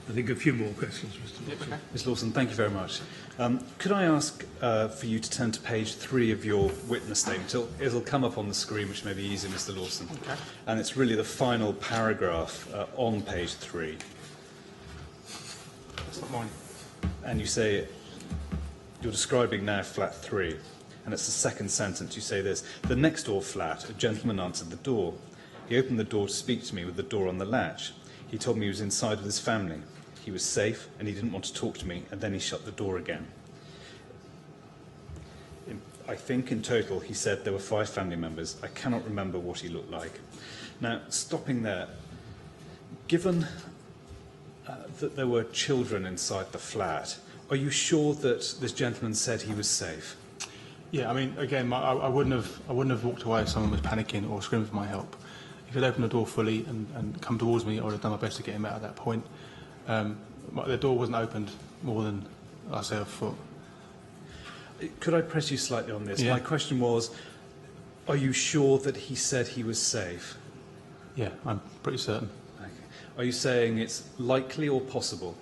S3: I think a few more questions, Mr. Lawson.
S4: Okay.
S2: Ms Lawson, thank you very much. Could I ask for you to turn to page 3 of your witness statement? It'll come up on the screen, which may be easier, Mr Lawson.
S4: Okay.
S2: And it's really the final paragraph on page 3.
S4: That's not mine.
S2: And you say, you're describing now flat 3, and it's the second sentence. You say this: the next door flat, a gentleman answered the door. He opened the door to speak to me with the door on the latch. He told me he was inside with his family. He was safe, and he didn't want to talk to me, and then he shut the door again. I think in total he said there were 5 family members. I cannot remember what he looked like. Now, stopping there, given that there were children inside the flat, are you sure that this gentleman said he was safe?
S5: Yeah, I mean, again, I wouldn't have walked away if someone was panicking or screaming for my help. If he'd opened the door fully and come towards me, I would have done my best to get him out at that point. The door wasn't opened more than, I say, a foot.
S2: Could I press you slightly on this?
S5: Yeah.
S2: My question was, are you sure that he said he was safe?
S5: Yeah, I'm pretty certain.
S2: Okay. Are you saying it's likely or possible?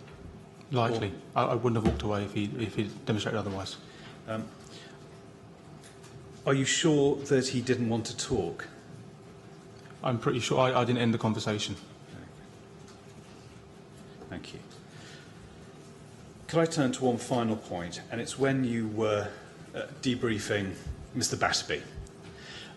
S5: Likely. I wouldn't have walked away if he demonstrated otherwise.
S2: Are you sure that he didn't want to talk?
S5: I'm pretty sure I didn't end the conversation.
S2: Thank you. Could I turn to one final point, and it's when you were debriefing Mr. Batterby.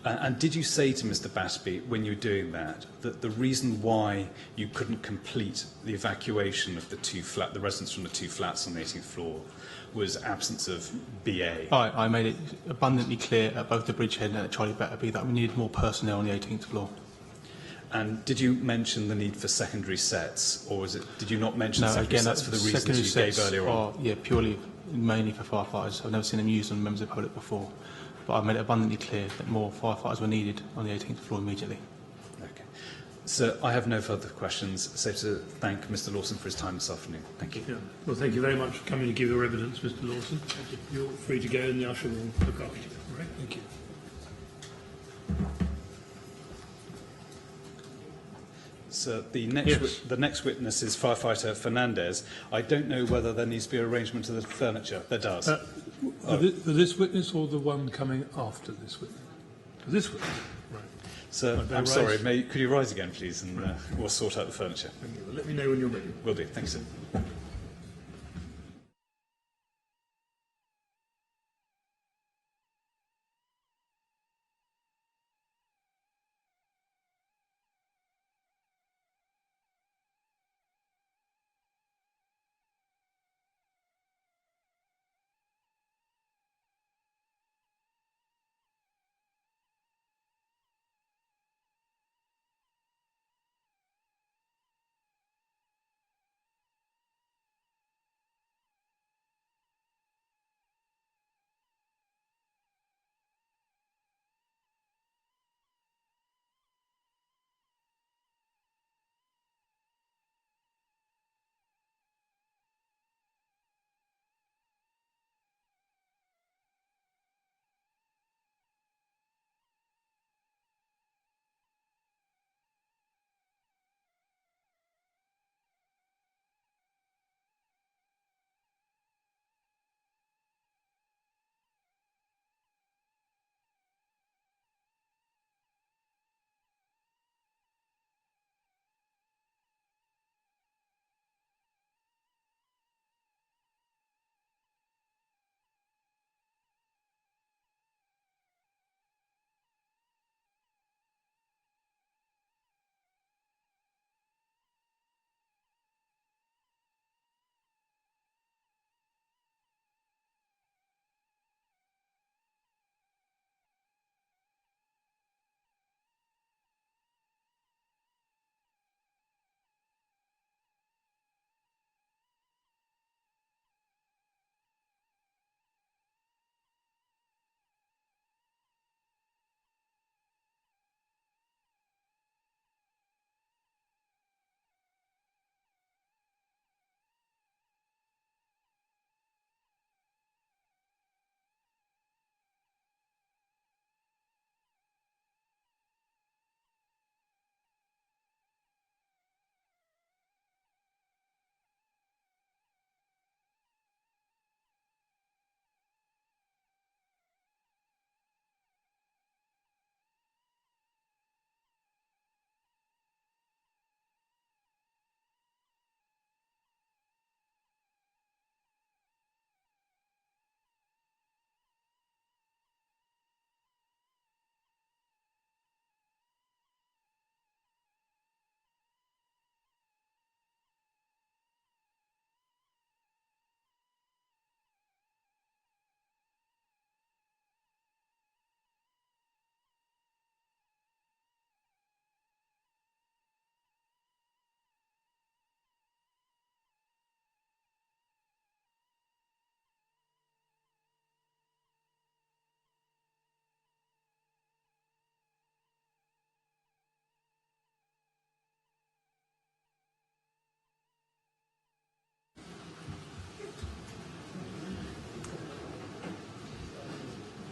S2: And did you say to Mr. Batterby, when you were doing that the reason why you couldn't complete the evacuation of the residents from the 2 flats on the 18th floor was absence of BA?
S5: I made it abundantly clear at both the Bridgehead and at Charlie Batterby that we needed more personnel on the 18th floor.
S2: And did you mention the need for secondary sets, or did you not mention secondary sets for the reasons you gave earlier on?
S5: Yeah, purely, mainly for firefighters. I've never seen them used on members of the public before. But I made it abundantly clear that more firefighters were needed on the 18th floor immediately.
S2: Okay. So I have no further questions, so to thank Mr. Lawson for his time this afternoon. Thank you.
S3: Yeah. Well, thank you very much for coming to give your evidence, Mr. Lawson. You're free to go, and the usher will look after you. All right? Thank you.
S2: So the
S3: Yes.
S2: next witness is firefighter Fernandez. I don't know whether there needs to be arrangement of the furniture. There does.
S3: For this witness or the one coming after this witness? For this witness. Right.
S2: So
S3: I'd better
S2: I'm sorry.
S3: rise.
S2: Could you rise again, please, and we'll sort out the furniture.
S3: Thank you. Well, let me know when you're ready.
S2: Will do. Thanks, sir.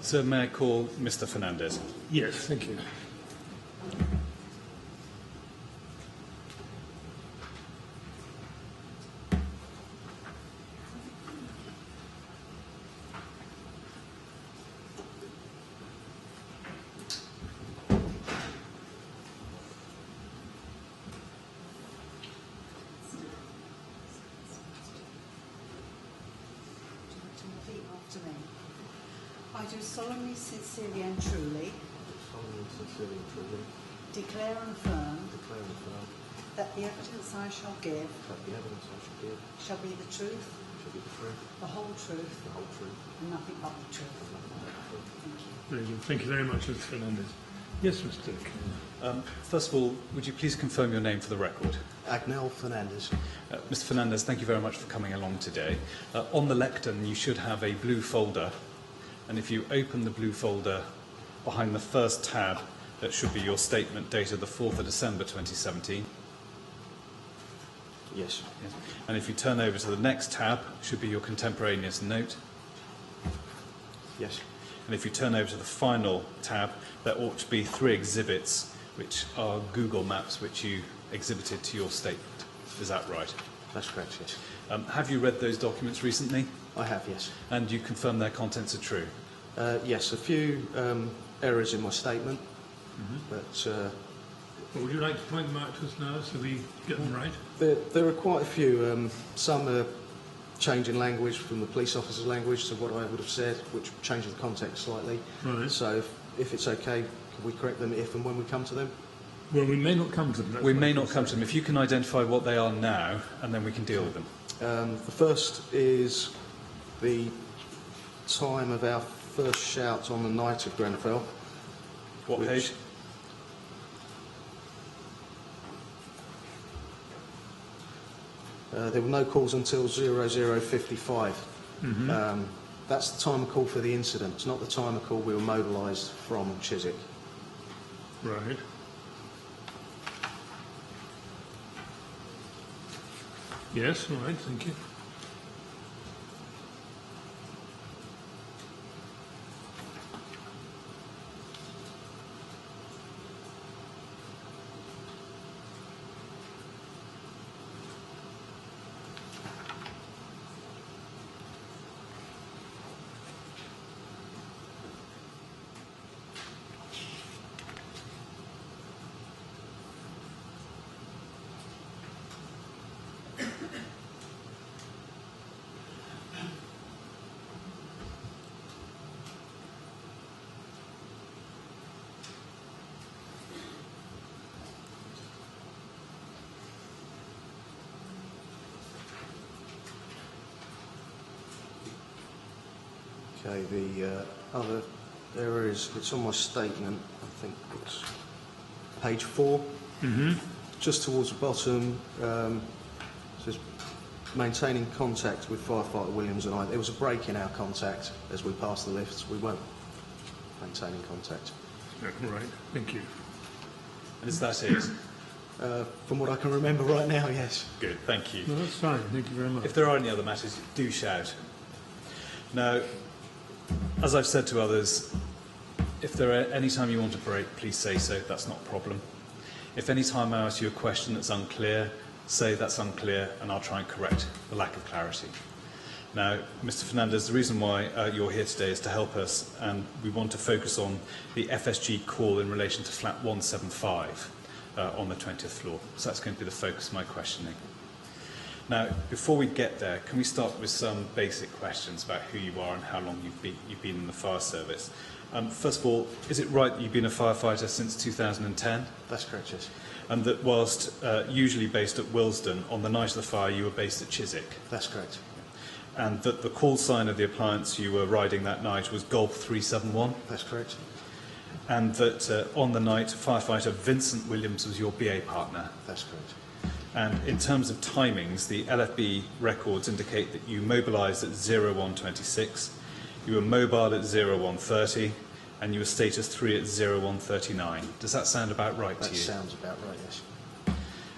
S2: So may I call Mr. Fernandez?
S3: Yes, thank you.
S6: Repeat after me. I do solemnly, sincerely and truly
S4: Solemnly, sincerely and truly
S6: declare and affirm
S4: declare and affirm
S6: that the evidence I shall give
S4: that the evidence I shall give
S6: shall be the truth,
S4: shall be the truth,
S6: the whole truth,
S4: the whole truth,
S6: and nothing but the truth.
S4: and nothing but the truth.
S6: Thank you.
S3: Very good. Thank you very much, Mr. Fernandez. Yes, Mr.
S2: First of all, would you please confirm your name for the record?
S4: Agnel Fernandez.
S2: Mr. Fernandez, thank you very much for coming along today. On the lectern, you should have a blue folder, and if you open the blue folder behind the first tab, that should be your statement dated the 4th of December 2017.
S4: Yes.
S2: Yes. And if you turn over to the next tab, should be your contemporaneous note.
S4: Yes.
S2: And if you turn over to the final tab, there ought to be 3 exhibits, which are Google Maps, which you exhibited to your statement. Is that right?
S4: That's correct, yes.
S2: Have you read those documents recently?
S4: I have, yes.
S2: And you confirm their contents are true?
S4: Yes, a few errors in my statement, but
S3: Would you like to point them out to us now so we get them right?
S4: there are quite a few. Some are changing language from the police officer's language to what I would have said, which changes the context slightly.
S3: Right.
S4: So if it's okay, can we correct them if and when we come to them?
S3: Well, we may not come to them. that's
S2: We
S3: what
S2: may
S3: I
S2: not
S3: can
S2: come
S3: say.
S2: to them. If you can identify what they are now, and then we can deal with them.
S4: The first is the time of our first shout on the night of Grenfell.
S2: What
S4: Which-
S2: page?
S4: There were no calls until 00:55. That's the time of call for the incident. It's not the time of call we were mobilised from Chiswick.
S3: Right. Yes, all right, thank you.
S4: Okay, the other error is, it's on my statement, I think it's page 4. Just towards the bottom, it says maintaining contact with firefighter Williams and I. There was a break in our contact as we passed the lifts. We weren't maintaining contact.
S3: Yeah, all right, thank you.
S2: And is that it?
S4: From what I can remember right now, yes.
S2: Good, thank you.
S3: No, that's fine, thank you very much.
S2: If there are any other matters, do shout. Now, as I've said to others, if there are any time you want a break, please say so. That's not a problem. If any time I ask you a question that's unclear, say that's unclear, and I'll try and correct the lack of clarity. Now, Mr. Fernandez, the reason why you're here today is to help us, and we want to focus on the FSG call in relation to flat 175 on the 20th floor. So that's going to be the focus of my questioning. Now, before we get there, can we start with some basic questions about who you are and how long you've been in the fire service? First of all, is it right that you've been a firefighter since 2010?
S4: That's correct, yes.
S2: And that whilst usually based at Willesden, on the night of the fire you were based at Chiswick?
S4: That's correct.
S2: And that the call sign of the appliance you were riding that night was Golf 371?
S4: That's correct.
S2: And that on the night, firefighter Vincent Williams was your BA partner?
S4: That's correct.
S2: And in terms of timings, the LFB records indicate that you mobilised at 0126, you were mobile at 0130, and you were status 3 at 0139. Does that sound about right to
S4: That
S2: you?
S4: sounds about right, yes.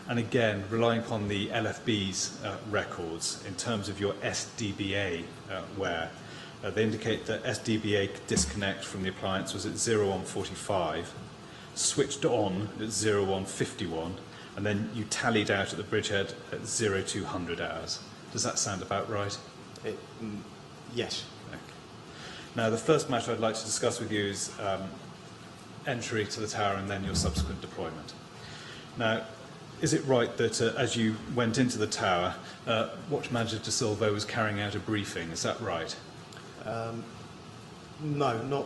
S2: And again, relying upon the LFB's records, in terms of your SDBA wear, They indicate that SDBA disconnect from the appliance was at 01:45, switched on at 01:51, and then you tallied out at the bridgehead at 0200 hours. Does that sound about right?
S4: Yes.
S2: Okay. Now, the first matter I'd like to discuss with you is entry to the tower and then your subsequent deployment. Now, is it right that as you went into the tower, Watch Manager De Silva was carrying out a briefing? Is that right?
S4: No, not.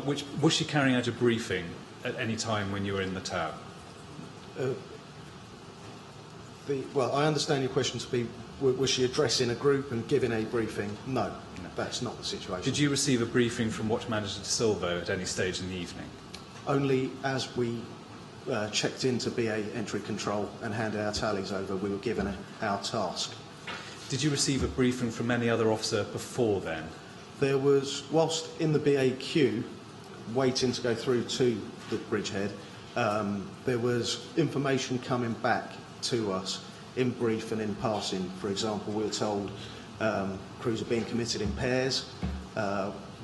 S2: Was she carrying out a briefing at any time when you were in the tower?
S4: Well, I understand your question to be, was she addressing a group and giving a briefing? No, that's not the situation.
S2: Did you receive a briefing from Watch Manager De Silva at any stage in the evening?
S4: Only as we checked into BA entry control and handed our tallies over, we were given our task.
S2: Did you receive a briefing from any other officer before then?
S4: There was, whilst in the BA queue, waiting to go through to the bridgehead, there was information coming back to us in brief and in passing. For example, we were told crews are being committed in pairs.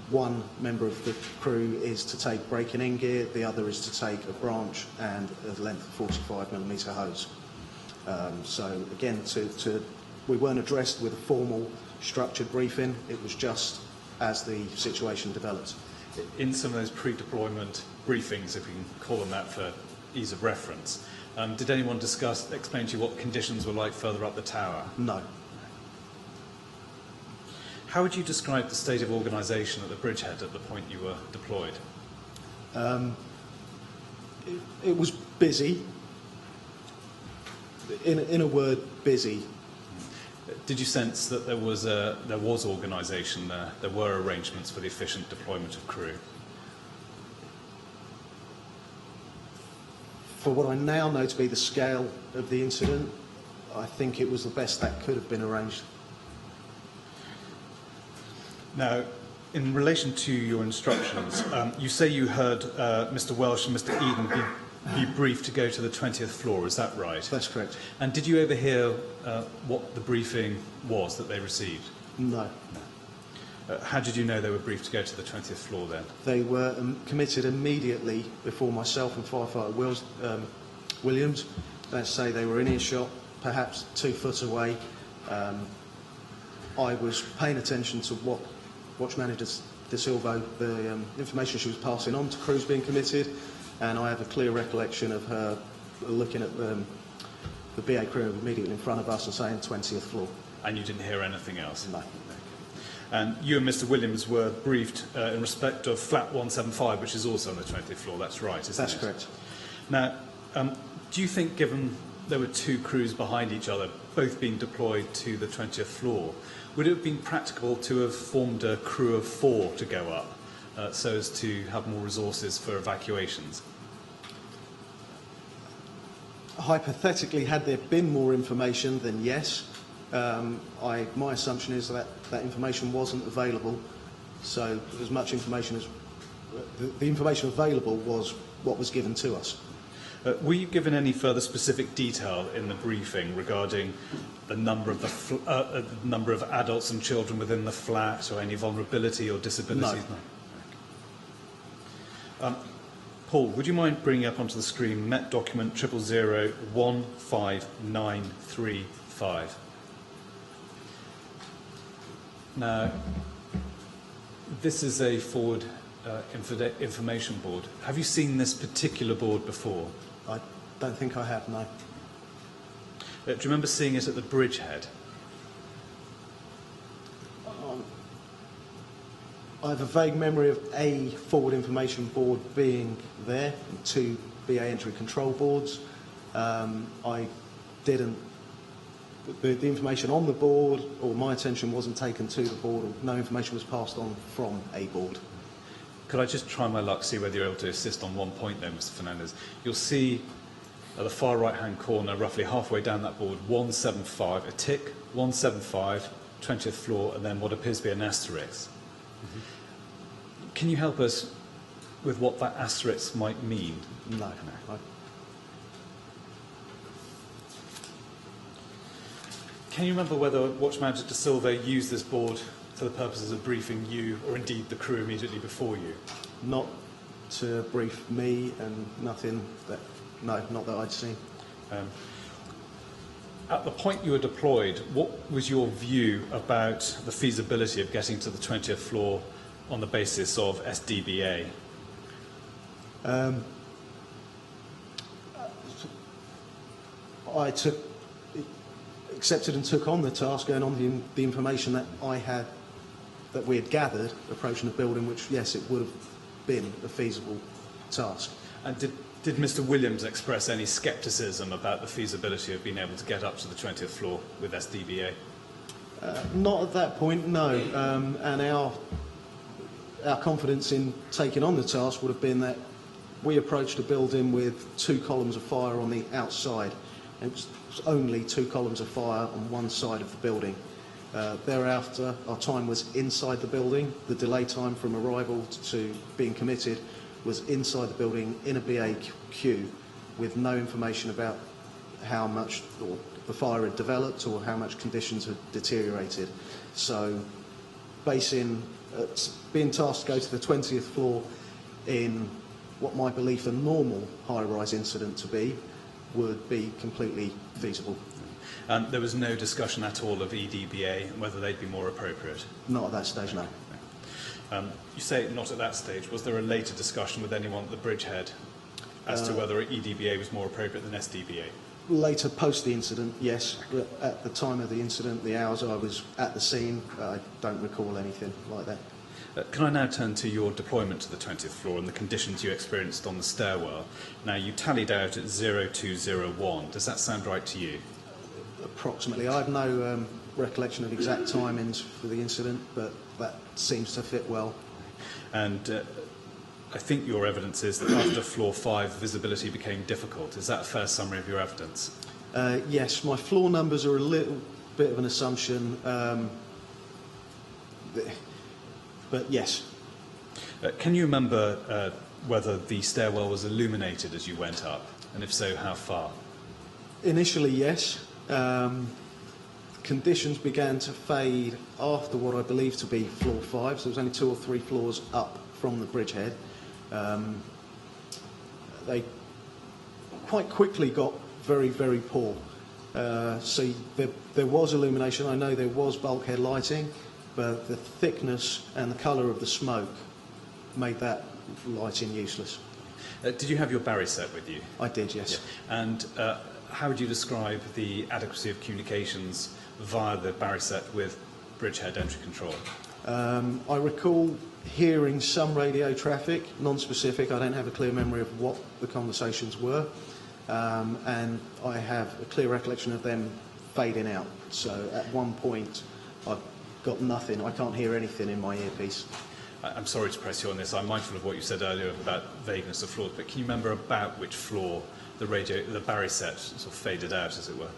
S4: One member of the crew is to take break and in gear, the other is to take a branch and a length of 45mm hose. So again, we weren't addressed with a formal structured briefing, it was just as the situation developed.
S2: In some of those pre-deployment briefings, if we can call them that for ease of reference, did anyone explain to you what conditions were like further up the tower?
S4: No.
S2: How would you describe the state of organisation at the bridgehead at the point you were deployed?
S4: It was busy. In a word, busy.
S2: Did you sense that there was organisation there? There were arrangements for the efficient deployment of crew?
S4: For what I now know to be the scale of the incident, I think it was the best that could have been arranged.
S2: Now, in relation to your instructions, you say you heard Mr. Welsh and Mr. Eden be briefed to go to the 20th floor, is that right?
S4: That's correct.
S2: And did you overhear what the briefing was that they received?
S4: No.
S2: How did you know they were briefed to go to the 20th floor then?
S4: They were committed immediately before myself and firefighter Williams. Let's say they were in earshot, perhaps 2 foot away. I was paying attention to what Watch Manager De Silva, the information she was passing on to crews being committed, and I have a clear recollection of her looking at the BA crew immediately in front of us and saying 20th floor.
S2: And you didn't hear anything else?
S4: No.
S2: And you and Mr. Williams were briefed in respect of flat 175, which is also on the 20th floor, that's right, isn't it?
S4: That's correct.
S2: Now, do you think, given there were 2 crews behind each other, both being deployed to the 20th floor, would it have been practicable to have formed a crew of 4 to go up so as to have more resources for evacuations?
S4: Hypothetically, had there been more information, then yes. My assumption is that that information wasn't available, so as much information as the information available was what was given to us.
S2: Were you given any further specific detail in the briefing regarding the number of number of adults and children within the flat, or any vulnerability or disabilities? No. Paul, would you mind bringing up onto the screen Met document 000159535? Now, this is a forward information board. Have you seen this particular board before?
S4: I don't think I have, no.
S2: Do you remember seeing it at the bridgehead?
S4: I have a vague memory of a forward information board being there, 2 BA entry control boards. I didn't. The information on the board, or my attention wasn't taken to the board, or no information was passed on from a board.
S2: Could I just try my luck, see whether you're able to assist on one point there, Mr. Fernandez? You'll see at the far right-hand corner, roughly halfway down that board, 175, a tick, 175, 20th floor, and then what appears to be an asterisk. Mm-hmm. Can you help us with what that asterisk might mean?
S4: No.
S2: Can you remember whether Watch Manager De Silva used this board for the purposes of briefing you, or indeed the crew immediately before you?
S4: Not to brief me, and nothing that, no, not that I'd seen.
S2: At the point you were deployed, what was your view about the feasibility of getting to the 20th floor on the basis of SDBA?
S4: I accepted and took on the task, going on the information that that we had gathered approaching the building, which, yes, it would have been a feasible task.
S2: And did Mr. Williams express any scepticism about the feasibility of being able to get up to the 20th floor with SDBA?
S4: Not at that point, no. And our confidence in taking on the task would have been that we approached the building with 2 columns of fire on the outside. It was only 2 columns of fire on one side of the building. Thereafter, our time was inside the building. The delay time from arrival to being committed was inside the building in a BAQ with no information about how much or the fire had developed or how much conditions had deteriorated. So, being tasked to go to the 20th floor in what my belief a normal high-rise incident to be would be completely feasible.
S2: And there was no discussion at all of EDBA and whether they'd be more appropriate?
S4: Not at that stage, no.
S2: You say not at that stage. Was there a later discussion with anyone at the bridgehead as to whether EDBA was more appropriate than SDBA?
S4: Later, post the incident, yes. But at the time of the incident, the hours I was at the scene, I don't recall anything like that.
S2: Can I now turn to your deployment to the 20th floor and the conditions you experienced on the stairwell? Now, you tallied out at 0201. Does that sound right to you?
S4: Approximately. I have no recollection of exact timings for the incident, but that seems to fit well.
S2: And I think your evidence is that after floor 5, visibility became difficult. Is that a fair summary of your evidence?
S4: Yes, my floor numbers are a little bit of an assumption, but yes.
S2: Can you remember whether the stairwell was illuminated as you went up? And if so, how far?
S4: Initially, yes. Conditions began to fade after what I believe to be floor 5, so there was only 2 or 3 floors up from the bridgehead. They quite quickly got very, very poor. So there was illumination. I know there was bulkhead lighting, but the thickness and the colour of the smoke made that lighting useless.
S2: Did you have your Barry set with you?
S4: I did, yes.
S2: Yeah. And how would you describe the adequacy of communications via the Barry set with bridgehead entry control?
S4: I recall hearing some radio traffic, non-specific. I don't have a clear memory of what the conversations were, and I have a clear recollection of them fading out. So at one point I've got nothing. I can't hear anything in my earpiece.
S2: I'm sorry to press you on this. I'm mindful of what you said earlier about vagueness of floors, but can you remember about which floor the Barry set sort of faded out, as it were?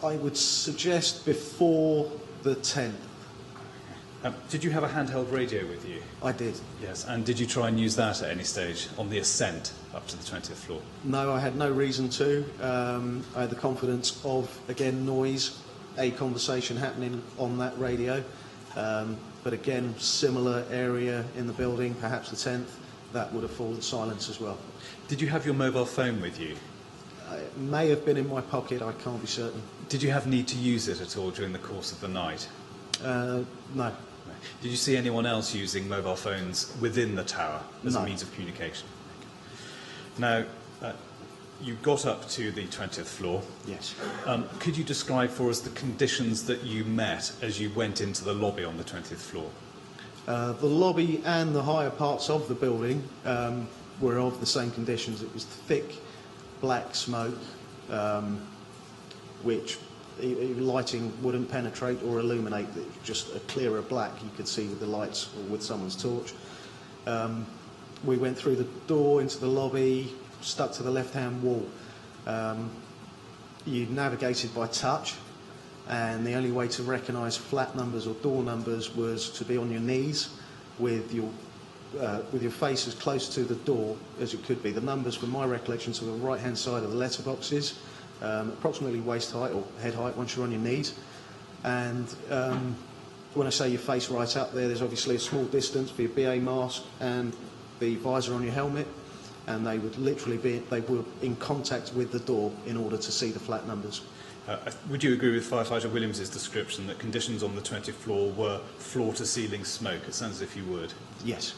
S4: I would suggest before the 10th.
S2: Did you have a handheld radio with you?
S4: I did.
S2: Yes. And did you try and use that at any stage on the ascent up to the 20th floor?
S4: No, I had no reason to. I had the confidence of, again, noise, a conversation happening on that radio. But again, similar area in the building, perhaps the 10th, that would have fallen silence as well.
S2: Did you have your mobile phone with you?
S4: It may have been in my pocket, I can't be certain.
S2: Did you have need to use it at all during the course of the night?
S4: No.
S2: Did you see anyone else using mobile phones within the tower as a means of communication? Now, you got up to the 20th floor.
S4: Yes.
S2: Could you describe for us the conditions that you met as you went into the lobby on the 20th floor?
S4: The lobby and the higher parts of the building were of the same conditions. It was thick, black smoke, which lighting wouldn't penetrate or illuminate. It was just a clearer black you could see with the lights or with someone's torch. We went through the door into the lobby, stuck to the left-hand wall. You navigated by touch, and the only way to recognise flat numbers or door numbers was to be on your knees with your face as close to the door as it could be. The numbers, from my recollection, to the right-hand side of the letterboxes, approximately waist height or head height once you're on your knees, and when I say you face right up there's obviously a small distance for your BA mask and the visor on your helmet, and they would literally they were in contact with the door in order to see the flat numbers.
S2: Would you agree with Firefighter Williams's description that conditions on the 20th floor were floor-to-ceiling smoke? It sounds as if you would.
S4: Yes.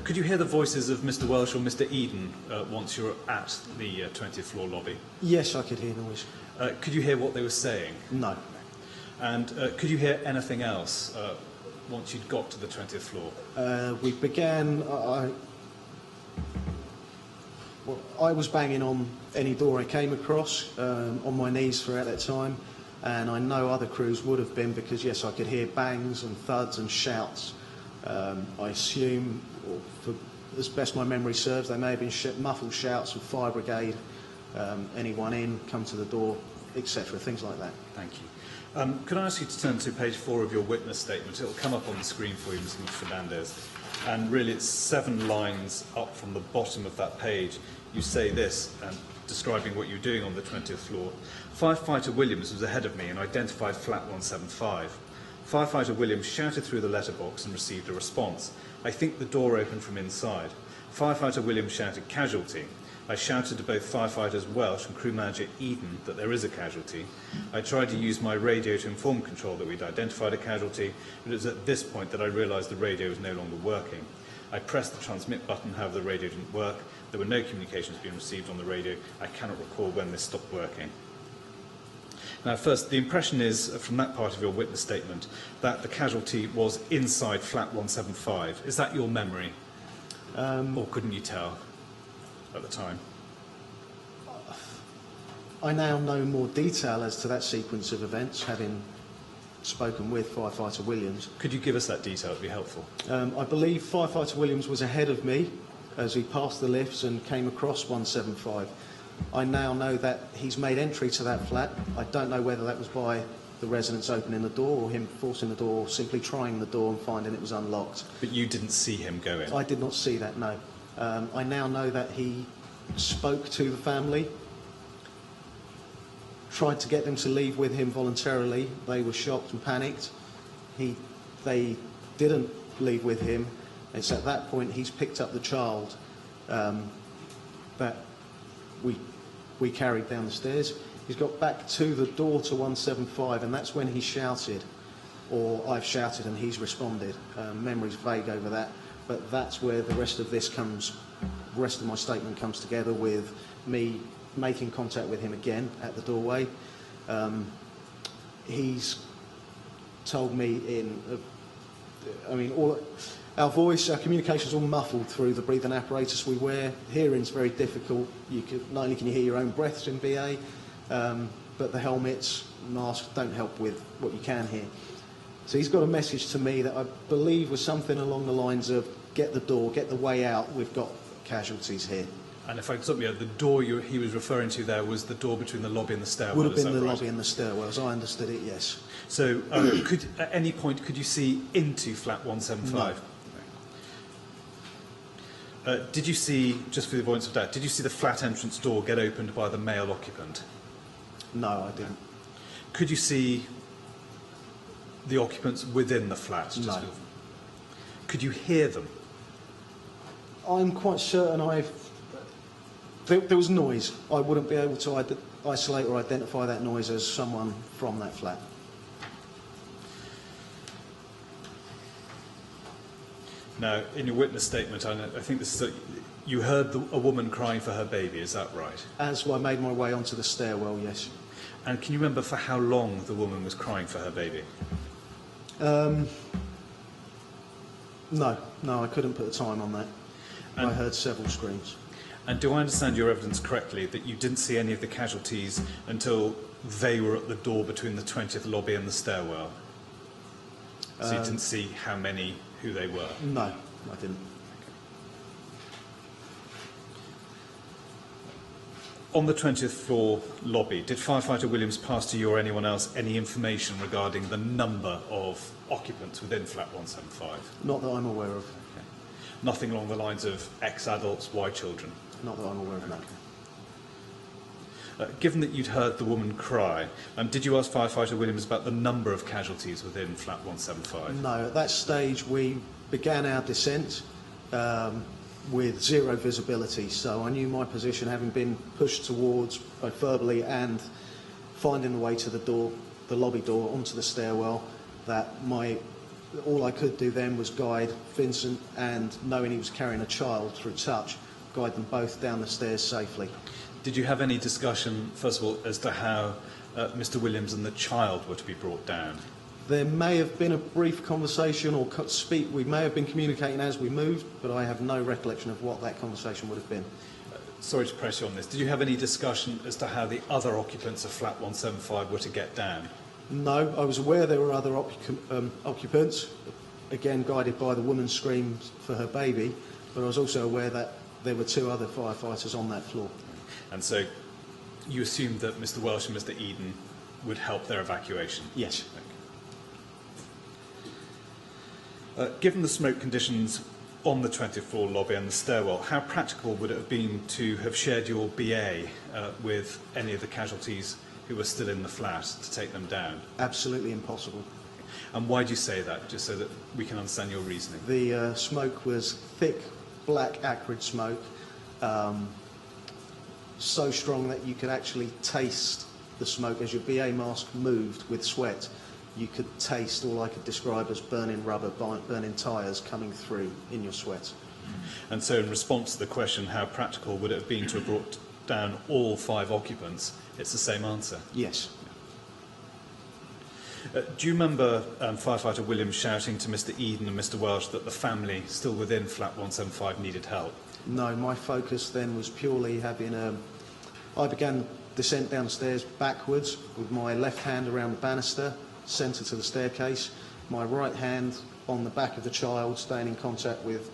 S2: Could you hear the voices of Mr. Welsh or Mr. Eden once you were at the 20th floor lobby?
S4: Yes, I could hear noise.
S2: Could you hear what they were saying?
S4: No.
S2: And could you hear anything else once you'd got to the 20th floor?
S4: We began... I was banging on any door I came across, on my knees throughout that time, and I know other crews would have been, because yes, I could hear bangs and thuds and shouts. I assume, or for, as best my memory serves, they may have been muffled shouts of fire brigade, anyone in, come to the door, etc., things like that.
S2: Thank you. Could I ask you to turn to page 4 of your witness statement? It will come up on the screen for you, Mr. Fernandez. And really it's 7 lines up from the bottom of that page. You say this, describing what you're doing on the 20th floor. Firefighter Williams was ahead of me and identified flat 175. Firefighter Williams shouted through the letterbox and received a response. I think the door opened from inside. Firefighter Williams shouted casualty. I shouted to both firefighters Welsh and crew manager Eden that there is a casualty. I tried to use my radio to inform control that we'd identified a casualty, but it was at this point that I realised the radio was no longer working. I pressed the transmit button, however the radio didn't work. There were no communications being received on the radio. I cannot recall when this stopped working. Now, first, the impression is, from that part of your witness statement, that the casualty was inside flat 175. Is that your memory? Or couldn't you tell at the time?
S4: I now know more detail as to that sequence of events, having spoken with Firefighter Williams.
S2: Could you give us that detail? It would be helpful.
S4: I believe Firefighter Williams was ahead of me as he passed the lifts and came across 175. I now know that he's made entry to that flat. I don't know whether that was by the residents opening the door or him forcing the door or simply trying the door and finding it was unlocked.
S2: But you didn't see him go in?
S4: I did not see that, no. I now know that he spoke to the family, tried to get them to leave with him voluntarily. They were shocked and panicked. They didn't leave with him. It's at that point he's picked up the child that we carried down the stairs. He's got back to the door to 175, and that's when he shouted, or I've shouted and he's responded. Memory's vague over that, but that's where the rest of this comes, the rest of my statement comes together, with me making contact with him again at the doorway. He's told me our voice, our communication's all muffled through the breathing apparatus we wear. Hearing's very difficult. Not only can you hear your own breaths in BA, but the helmets, masks don't help with what you can hear. So he's got a message to me that I believe was something along the lines of, get the door, get the way out, we've got casualties here.
S2: And if I could stop you, the door he was referring to there was the door between the lobby and the stairwell.
S4: Would have been the
S2: right?
S4: lobby and the stairwell, as I understood it, yes.
S2: So at any point could you see into flat 175? No. Did you see, just for the avoidance of doubt, did you see the flat entrance door get opened by the male occupant?
S4: No, I didn't.
S2: Could you see the occupants within the flat?
S4: No.
S2: Could you hear them?
S4: I'm quite certain there was noise. I wouldn't be able to isolate or identify that noise as someone from that flat.
S2: Now, in your witness statement, I think this is you heard a woman crying for her baby, is that right?
S4: As I made my way onto the stairwell, yes.
S2: And can you remember for how long the woman was crying for her baby? No, I couldn't put a time on that. I heard several screams. And do I understand your evidence correctly that you didn't see any of the casualties until they were at the door between the 20th lobby and the stairwell? So you didn't see how many, who they were?
S4: No, I didn't.
S2: On the 20th floor lobby, did Firefighter Williams pass to you or anyone else any information regarding the number of occupants within flat 175?
S4: Not that I'm aware of.
S2: Okay. Nothing along the lines of X adults, Y children?
S4: Not that I'm aware of, no.
S2: Given that you'd heard the woman cry, did you ask firefighter Williams about the number of casualties within flat 175?
S4: No, at that stage we began our descent with zero visibility, so I knew my position, having been pushed towards both verbally and finding the way to the door, the lobby door, onto the stairwell, that all I could do then was guide Vincent, and knowing he was carrying a child through touch, guide them both down the stairs safely.
S2: Did you have any discussion, first of all, as to how Mr. Williams and the child were to be brought down?
S4: There may have been a brief conversation or speak. We may have been communicating as we moved, but I have no recollection of what that conversation would have been.
S2: Sorry to press you on this. Did you have any discussion as to how the other occupants of flat 175 were to get down?
S4: No, I was aware there were other occupants, again guided by the woman's screams for her baby, but I was also aware that there were 2 other firefighters on that floor.
S2: And so you assumed that Mr. Welsh and Mr. Eden would help their evacuation?
S4: Yes.
S2: Given the smoke conditions on the 20th floor lobby and the stairwell, how practical would it have been to have shared your BA with any of the casualties who were still in the flat to take them down?
S4: Absolutely impossible.
S2: And why do you say that, just so that we can understand your reasoning?
S4: The smoke was thick, black, acrid smoke, so strong that you could actually taste the smoke as your BA mask moved with sweat. You could taste all I could describe as burning rubber, burning tyres coming through in your sweat.
S2: And so in response to the question, how practical would it have been to have brought down all 5 occupants, it's the same answer?
S4: Yes.
S2: Do you remember firefighter Williams shouting to Mr. Eden and Mr. Welsh that the family still within flat 175 needed help?
S4: No, my focus then was purely having I began descent downstairs backwards with my left hand around the banister, centre to the staircase, my right hand on the back of the child, staying in contact with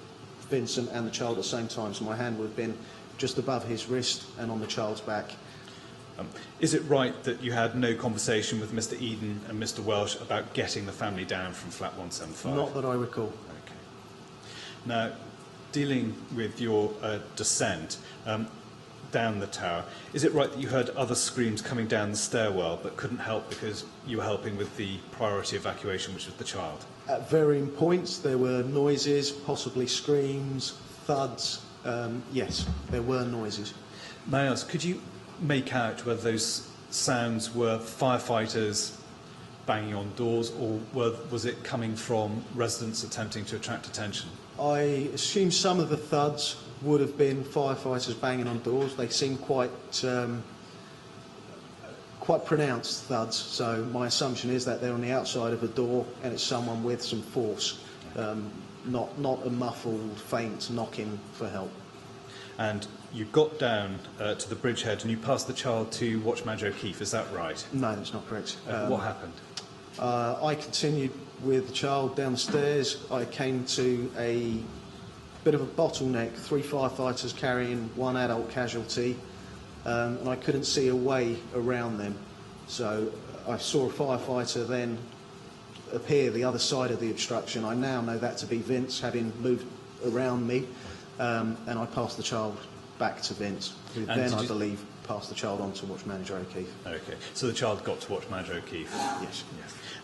S4: Vincent and the child at the same time. So my hand would have been just above his wrist and on the child's back.
S2: Is it right that you had no conversation with Mr. Eden and Mr. Welsh about getting the family down from flat 175?
S4: Not that I recall.
S2: Okay. Now, dealing with your descent down the tower, is it right that you heard other screams coming down the stairwell but couldn't help because you were helping with the priority evacuation, which was the child?
S4: At varying points there were noises, possibly screams, thuds. Yes, there were noises.
S2: May I ask, could you make out whether those sounds were firefighters banging on doors, or was it coming from residents attempting to attract attention?
S4: I assume some of the thuds would have been firefighters banging on doors. They seemed quite pronounced thuds, so my assumption is that they're on the outside of a door and it's someone with some force, not a muffled, faint knocking for help.
S2: And you got down to the bridgehead and you passed the child to Watchmanager O'Keefe, is that right?
S4: No, that's not correct.
S2: What happened?
S4: I continued with the child down the stairs. I came to a bit of a bottleneck, 3 firefighters carrying 1 adult casualty, and I couldn't see a way around them. So I saw a firefighter then appear the other side of the obstruction. I now know that to be Vince, having moved around me, and I passed the child back to Vince, who then, I believe, passed the child on to Watchmanager O'Keefe.
S2: Okay, so the child got to Watchmanager O'Keefe?
S4: Yes.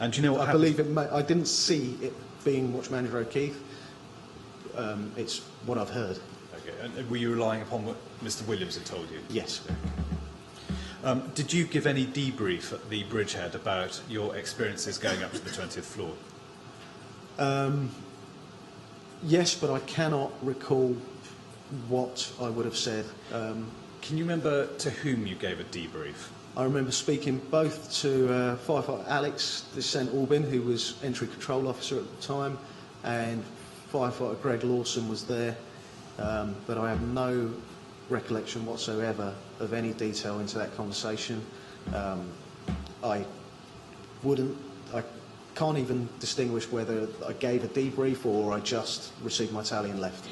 S2: And do you know what
S4: I
S2: happened?
S4: believe I didn't see it being Watchmanager O'Keefe. It's what I've heard.
S2: Okay, and were you relying upon what Mr. Williams had told you?
S4: Yes.
S2: Did you give any debrief at the bridgehead about your experiences going up to the 20th floor?
S4: Yes, but I cannot recall what I would have said.
S2: Can you remember to whom you gave a debrief?
S4: I remember speaking both to firefighter Alex Descent Albin, who was entry control officer at the time, and firefighter Greg Lawson was there, but I have no recollection whatsoever of any detail into that conversation. I can't even distinguish whether I gave a debrief or I just received my tally and left.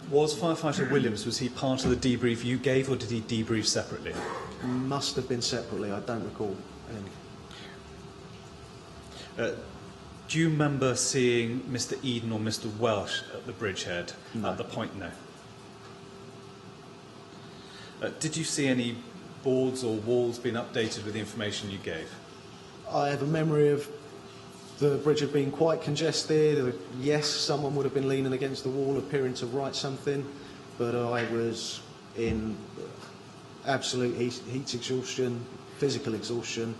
S2: Was firefighter Williams, was he part of the debrief you gave, or did he debrief separately?
S4: Must have been separately, I don't recall any.
S2: Do you remember seeing Mr. Eden or Mr. Welsh at the bridgehead?
S4: No.
S2: At the point? No. Did you see any boards or walls been updated with the information you gave?
S4: I have a memory of the bridge had been quite congested. Yes, someone would have been leaning against the wall, appearing to write something, but I was in absolute heat exhaustion, physical exhaustion,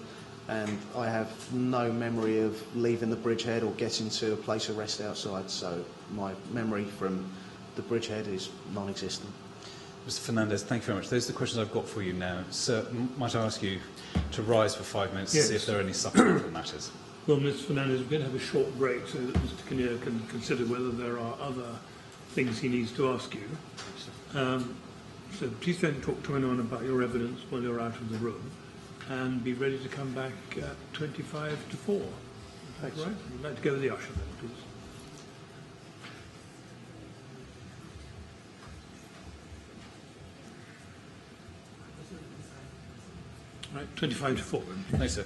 S4: and I have no memory of leaving the bridgehead or getting to a place of rest outside, so my memory from the bridgehead is non-existent.
S2: Mr. Fernandez, thank you very much. Those are the questions I've got for you now. Sir, might I ask you to rise for 5 minutes
S3: Yes.
S2: to see if there are any supplemental matters?
S3: Well, Mr. Fernandez, we're going to have a short break so that Mr. Kinnear can consider whether there are other things he needs to ask you. So please don't talk to anyone about your evidence while you're out of the room, and be ready to come back at 25 to 4.
S4: Thanks.
S3: Right? I'd like to go with the usher then, please. Right, 25 to 4.
S2: No, sir.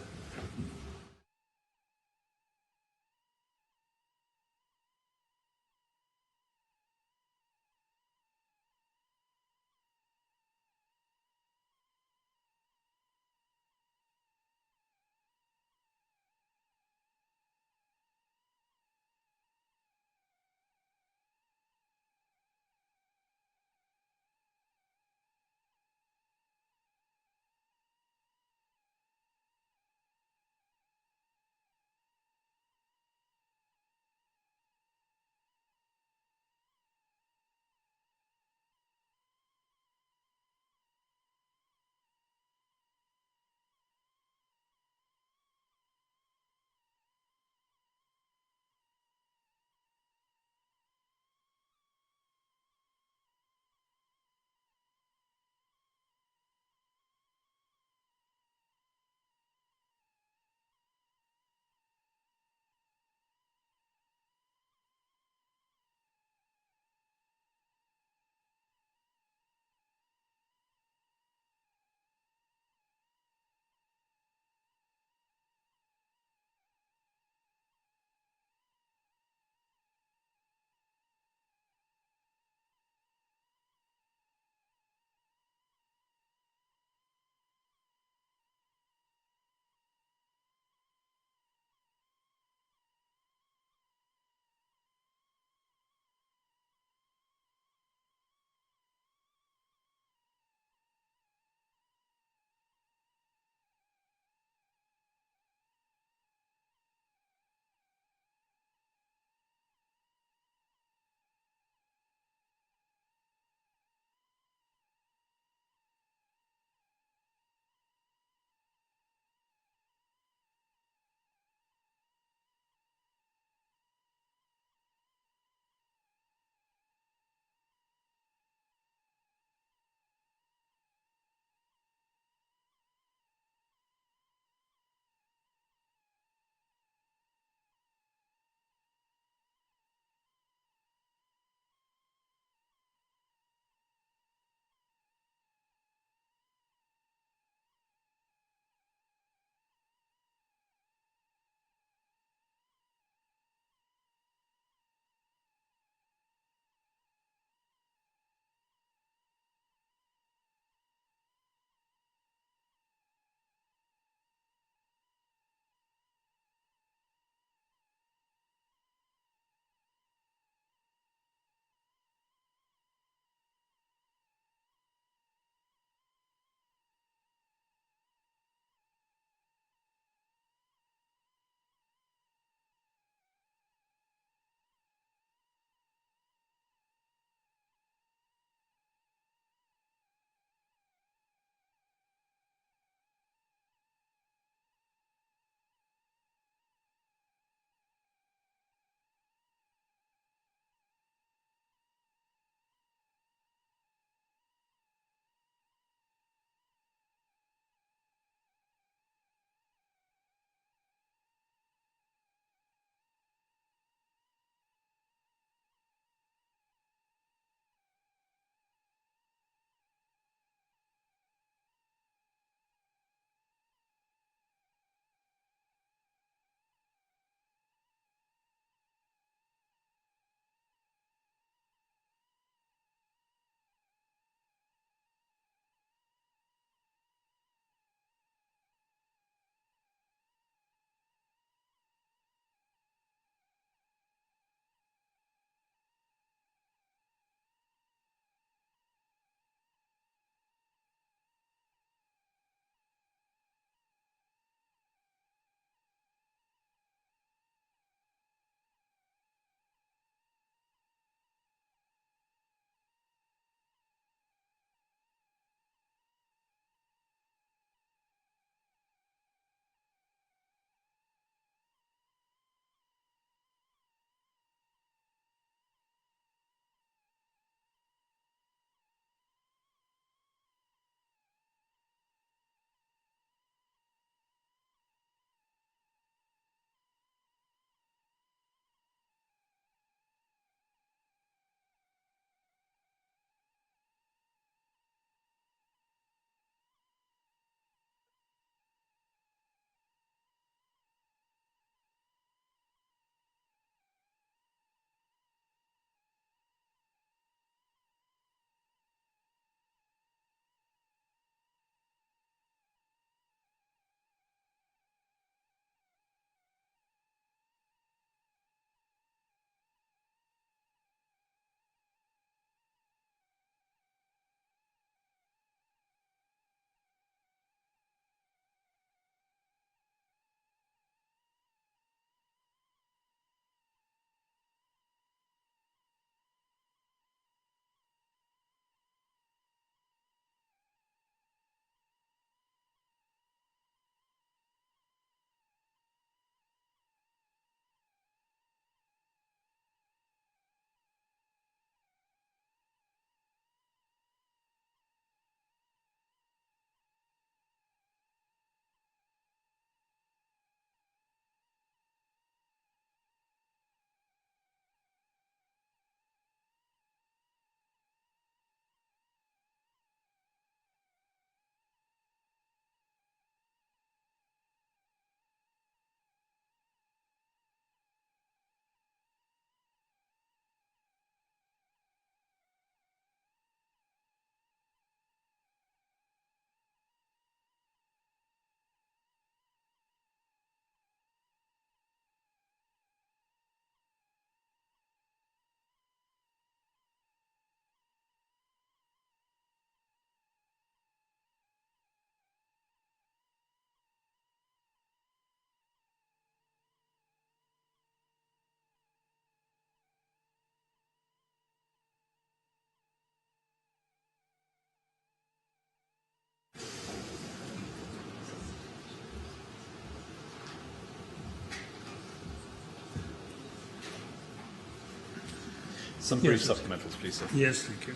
S2: Some brief
S3: Yes,
S2: supplementals, please, sir.
S3: Yes, thank you.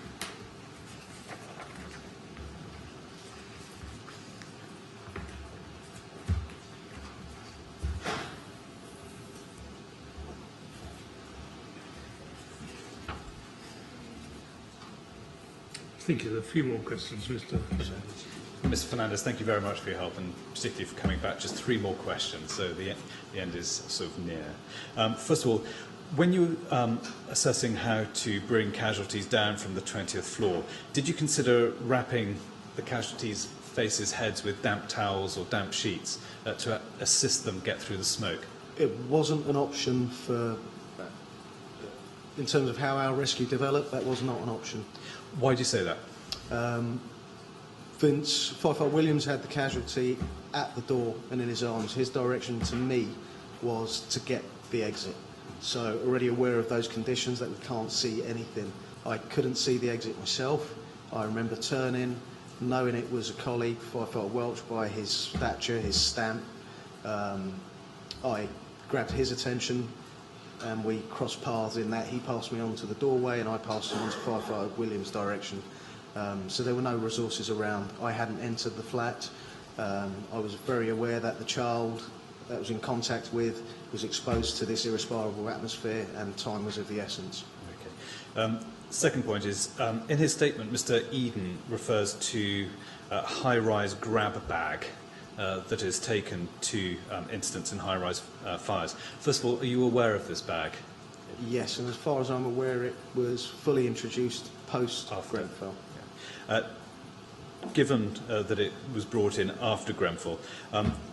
S3: I think there's a few more questions, Mr.
S2: Mr. Fernandez, thank you very much for your help, and particularly for coming back. Just 3 more questions, so the end is sort of near. First of all, when you were assessing how to bring casualties down from the 20th floor, did you consider wrapping the casualties' faces, heads with damp towels or damp sheets to assist them get through the smoke?
S4: It wasn't an option for, in terms of how our rescue developed, that was not an option.
S2: Why do you say that?
S4: Vince Firefighter Williams had the casualty at the door and in his arms. His direction to me was to get the exit. So already aware of those conditions that we can't see anything. I couldn't see the exit myself. I remember turning, knowing it was a colleague, Firefighter Welch, by his stature, his stamp. I grabbed his attention and we crossed paths in that. He passed me on to the doorway and I passed him on to Firefighter Williams' direction. So there were no resources around. I hadn't entered the flat. I was very aware that the child that I was in contact with was exposed to this irrespirable atmosphere and time was of the essence.
S2: Okay. Second point is, in his statement, Mr. Eden refers to a high-rise grab bag that is taken to incidents in high-rise fires. First of all, are you aware of this bag?
S4: Yes, and as far as I'm aware, it was fully introduced post Grenfell.
S2: Yeah. Given that it was brought in after Grenfell,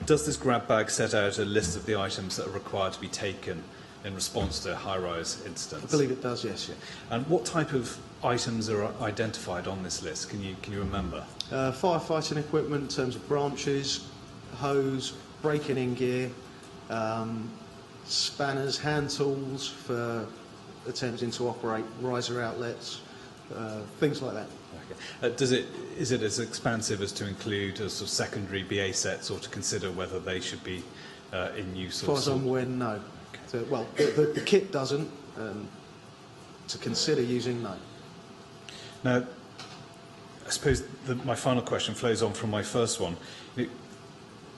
S2: does this grab bag set out a list of the items that are required to be taken in response to high-rise incidents?
S4: I believe it does, yes.
S2: And what type of items are identified on this list? Can you remember?
S4: Firefighting equipment in terms of branches, hose, breaking in gear, spanners, hand tools for attempting to operate riser outlets, things like that.
S2: Okay. Is it as expansive as to include sort of secondary BA sets, or to consider whether they should be in use?
S4: As far as I'm aware, no.
S2: Okay.
S4: So, well, the kit doesn't. To consider using, no.
S2: Now, I suppose my final question flows on from my first one.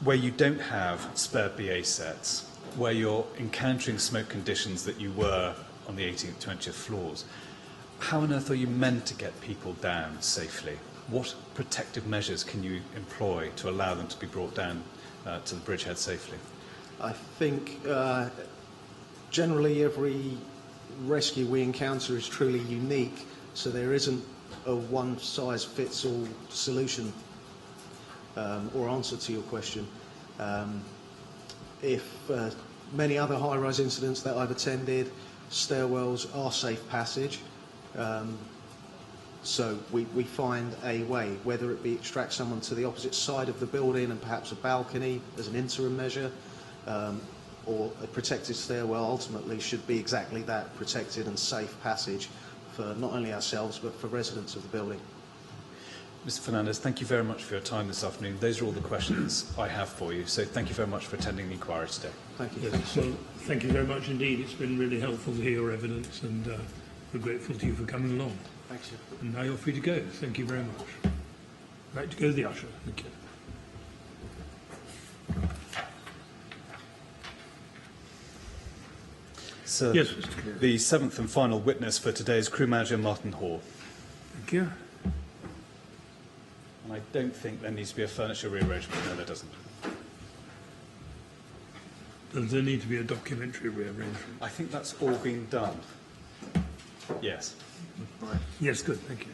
S2: Where you don't have spare BA sets, where you're encountering smoke conditions that you were on the 18th, 20th floors, how on earth are you meant to get people down safely? What protective measures can you employ to allow them to be brought down to the bridgehead safely?
S4: I think generally every rescue we encounter is truly unique, so there isn't a one-size-fits-all solution or answer to your question. If many other high-rise incidents that I've attended, stairwells are safe passage. So we find a way, whether it be extract someone to the opposite side of the building and perhaps a balcony as an interim measure, or a protected stairwell ultimately should be exactly that, protected and safe passage for not only ourselves but for residents of the building.
S2: Mr. Fernandez, thank you very much for your time this afternoon. Those are all the questions I have for you, so thank you very much for attending the inquiry today.
S4: Thank you.
S3: Yes, well, thank you very much indeed. It's been really helpful to hear your evidence, and we're grateful to you for coming along.
S4: Thanks.
S3: And now you're free to go. Thank you very much. Right to go, the usher. Thank you.
S2: So,
S3: Yes, Mr. Cleary.
S2: the 7th and final witness for today is Crew Manager Martin Hall.
S3: Thank you.
S2: And I don't think there needs to be a furniture rearrangement. No, there doesn't.
S3: Does there need to be a documentary rearrangement?
S2: I think that's all been done. Yes.
S3: Yes, good. Thank you.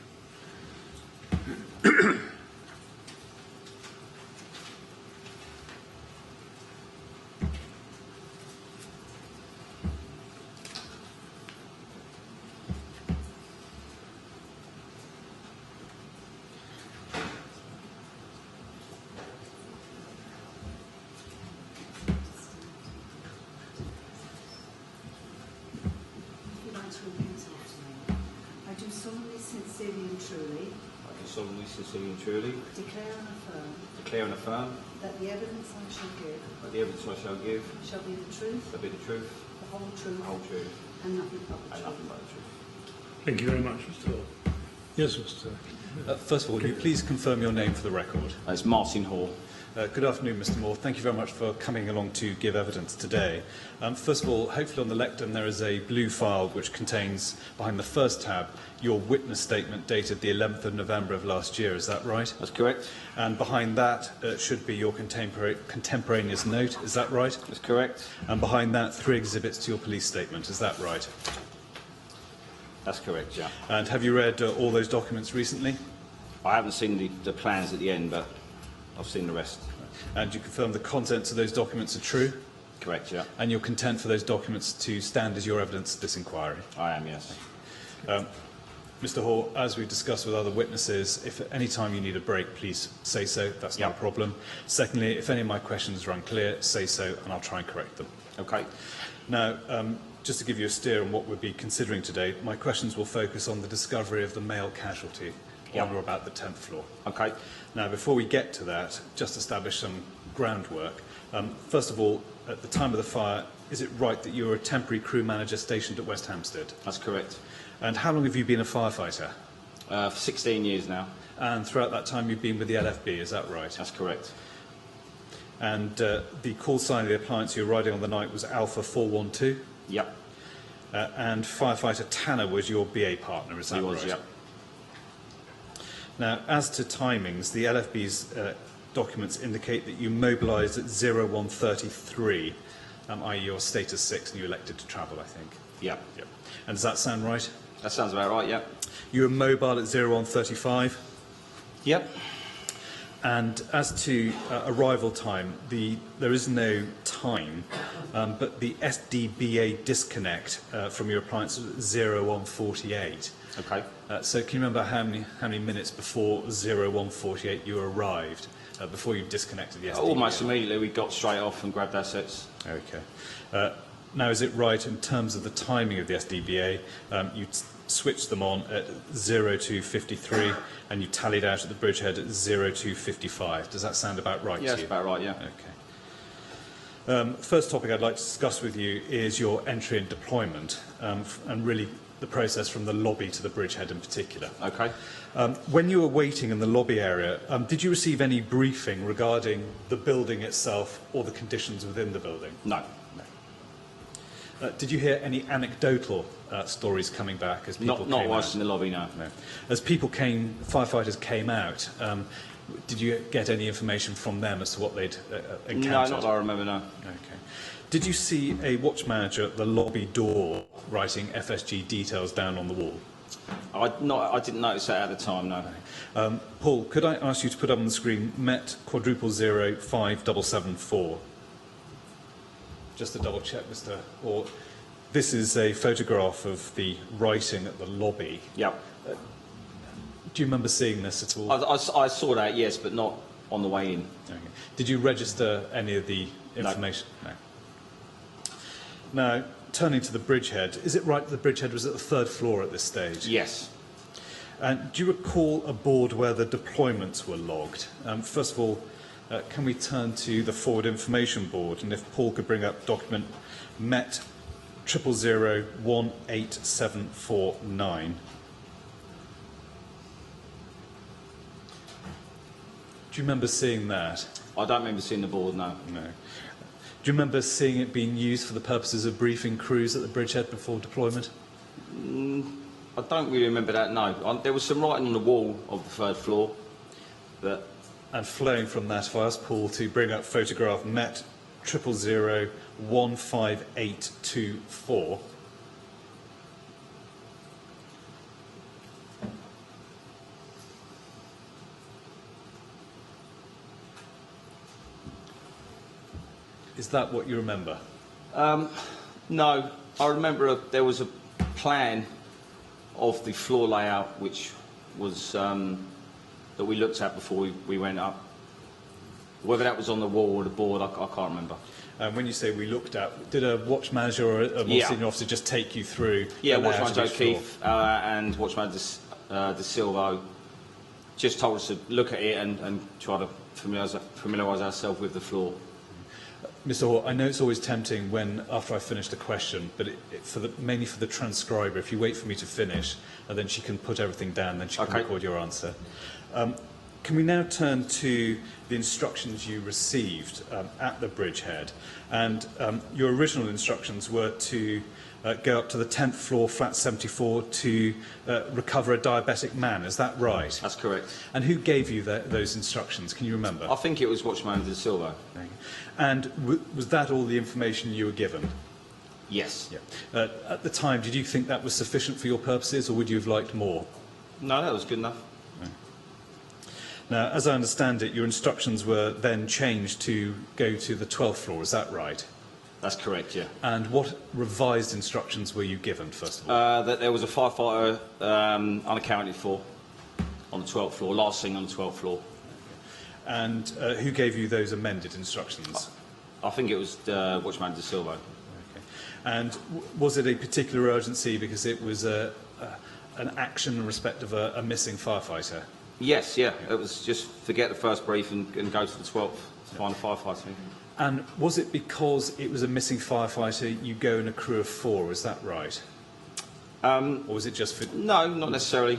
S7: Sincerely and truly declare and affirm
S6: that the evidence I shall give
S7: shall be the truth,
S6: the whole truth,
S7: the whole truth,
S6: and nothing but the
S7: and
S6: truth.
S7: nothing but the truth.
S3: Thank you very much, Mr. Hall. Yes, Mr.
S2: First of all, will you please confirm your name for the record?
S7: It's Martin Hall.
S2: Good afternoon, Mr. Moore. Thank you very much for coming along to give evidence today. First of all, hopefully on the lectern there is a blue file which contains, behind the first tab, your witness statement dated the 11th of November of last year. Is that right?
S7: That's correct.
S2: And behind that should be your contemporaneous note. Is that right?
S7: That's correct.
S2: And behind that, 3 exhibits to your police statement. Is that right?
S7: That's correct, yeah.
S2: And have you read all those documents recently?
S7: I haven't seen the plans at the end, but I've seen the rest.
S2: And you confirm the contents of those documents are true?
S7: Correct, yeah.
S2: And you're content for those documents to stand as your evidence at this inquiry?
S7: I am, yes.
S2: Mr. Hall, as we've discussed with other witnesses, if at any time you need a break, please say so. That's not a problem. Secondly, if any of my questions are unclear, say so, and I'll try and correct them.
S7: Okay.
S2: Now, just to give you a steer on what we'll be considering today, my questions will focus on the discovery of the male casualty on or about the 10th floor.
S7: Okay.
S2: Now, before we get to that, just establish some groundwork. First of all, at the time of the fire, is it right that you were a temporary crew manager stationed at West Hampstead?
S7: That's correct.
S2: And how long have you been a firefighter?
S7: For 16 years now.
S2: And throughout that time you've been with the LFB, is that right?
S7: That's correct.
S2: And the call sign of the appliance you were riding on the night was Alpha 412?
S7: Yep.
S2: And firefighter Tanner was your BA partner, is that right?
S7: He was, yep.
S2: Now, as to timings, the LFB's documents indicate that you mobilised at 0133, i.e. your status 6, and you elected to travel, I think.
S7: Yep.
S2: Yep. And does that sound right?
S7: That sounds about right, yep.
S2: You were mobile at 0135?
S7: Yep.
S2: And as to arrival time, there is no time, but the SDBA disconnect from your appliance was 0148.
S7: Okay.
S2: So can you remember how many minutes before 0148 you arrived, before you disconnected the SDBA?
S7: Almost immediately we got straight off and grabbed assets.
S2: Okay. Now, is it right in terms of the timing of the SDBA, you switched them on at 0253 and you tallied out at the bridgehead at 0255. Does that sound about right to you?
S7: Yeah, that's about right, yeah.
S2: Okay. First topic I'd like to discuss with you is your entry and deployment, and really the process from the lobby to the bridgehead in particular.
S7: Okay.
S2: When you were waiting in the lobby area, did you receive any briefing regarding the building itself or the conditions within the building?
S7: No.
S2: Did you hear any anecdotal stories coming back as people came out?
S7: Not whilst in the lobby, no.
S2: No. As firefighters came out, did you get any information from them as to what they'd encountered?
S7: No, not that I remember, no.
S2: Okay. Did you see a watch manager at the lobby door writing FSG details down on the wall?
S7: I didn't notice that at the time, no.
S2: Paul, could I ask you to put up on the screen Met *000 5774? Just to double check, Mr. Orr, this is a photograph of the writing at the lobby.
S7: Yep.
S2: Do you remember seeing this at all?
S7: I saw that, yes, but not on the way in.
S2: Okay. Did you register any of the information? No. Now, turning to the bridgehead, is it right that the bridgehead was at the 3rd floor at this stage?
S7: Yes.
S2: And do you recall a board where the deployments were logged? First of all, can we turn to the forward information board, and if Paul could bring up document Met 000-18749. Do you remember seeing that?
S7: I don't remember seeing the board, no.
S2: No. Do you remember seeing it being used for the purposes of briefing crews at the bridgehead before deployment?
S7: I don't really remember that, no. There was some writing on the wall of the 3rd floor. But
S2: and flowing from that, if I ask Paul to bring up photograph Met 000-15824. Is that what you remember?
S7: No, I remember there was a plan of the floor layout which was that we looked at before we went up. Whether that was on the wall or the board, I can't remember.
S2: When you say we looked at, did a watch manager or a more senior officer just take you through?
S7: Yeah, watch manager O'Keefe and watch manager De Silva just told us to look at it and try to familiarise ourselves with the floor.
S2: Mr. Hall, I know it's always tempting when, after I finish the question, but mainly for the transcriber, if you wait for me to finish, and then she can put everything down, then she can record your answer. Can we now turn to the instructions you received at the bridgehead? And your original instructions were to go up to the 10th floor, flat 74, to recover a diabetic man. Is that right?
S7: That's correct.
S2: And who gave you those instructions? Can you remember?
S7: I think it was Watchman de Silva.
S2: And was that all the information you were given?
S7: Yes.
S2: Yeah. At the time, did you think that was sufficient for your purposes, or would you have liked more?
S7: No, that was good enough.
S2: Now, as I understand it, your instructions were then changed to go to the 12th floor, is that right?
S7: That's correct, yeah.
S2: And what revised instructions were you given, first of all?
S7: That there was a firefighter unaccounted for on the 12th floor, last thing on the 12th floor.
S2: And who gave you those amended instructions?
S7: I think it was Watchman de Silva.
S2: Okay. And was it a particular urgency because it was an action in respect of a missing firefighter?
S7: Yes, yeah. It was just forget the first brief and go to the 12th to find a firefighter.
S2: And was it because it was a missing firefighter you go in a crew of 4, is that right? Or was it just for...
S7: No, not necessarily.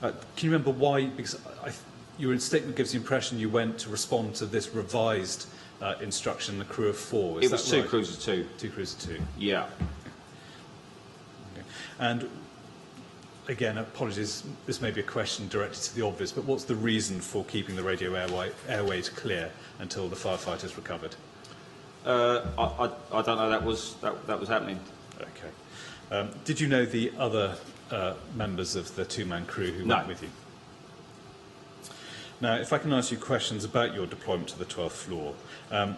S2: Okay. Can you remember why? Because your statement gives the impression you went to respond to this revised instruction, the crew of 4. Is
S7: it was
S2: that
S7: two
S2: right?
S7: crews of 2.
S2: 2 crews of 2.
S7: Yeah.
S2: Okay. And again, apologies, this may be a question directed to the obvious, but what's the reason for keeping the radio airways clear until the firefighters recovered?
S7: I don't know that was happening.
S2: Okay. Did you know the other members of the 2-man crew who went with you? Now, if I can ask you questions about your deployment to the 12th floor, and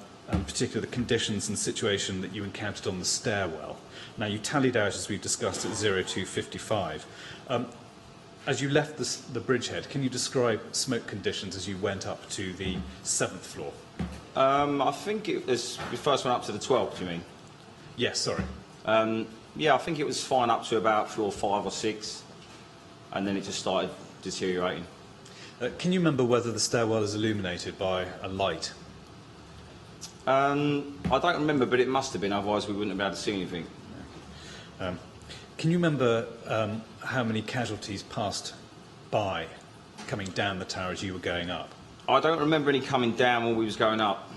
S2: particularly the conditions and situation that you encountered on the stairwell. Now, you tallied out, as we've discussed, at 02:55. As you left the bridgehead, can you describe smoke conditions as you went up to the 7th floor?
S7: I think it was, we first went up to the 12th, do you mean?
S2: Yes, sorry.
S7: Yeah, I think it was fine up to about floor 5 or 6, and then it just started deteriorating.
S2: Can you remember whether the stairwell is illuminated by a light?
S7: I don't remember, but it must have been, otherwise we wouldn't have been able to see anything.
S2: Can you remember how many casualties passed by coming down the tower as you were going up?
S7: I don't remember any coming down when we was going up.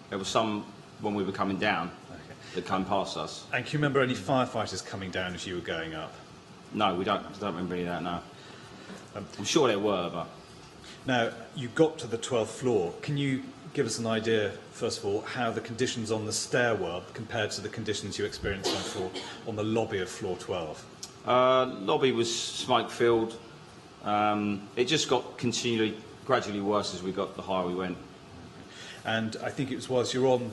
S7: There was some when we were coming down that came past us.
S2: And can you remember any firefighters coming down as you were going up?
S7: No, we don't remember any of that, no. I'm sure there were, but...
S2: Now, you got to the 12th floor. Can you give us an idea, first of all, how the conditions on the stairwell compared to the conditions you experienced on the lobby of floor 12?
S7: Lobby was smoke-filled. It just got gradually worse as we got the higher we went.
S2: And I think it was whilst you were on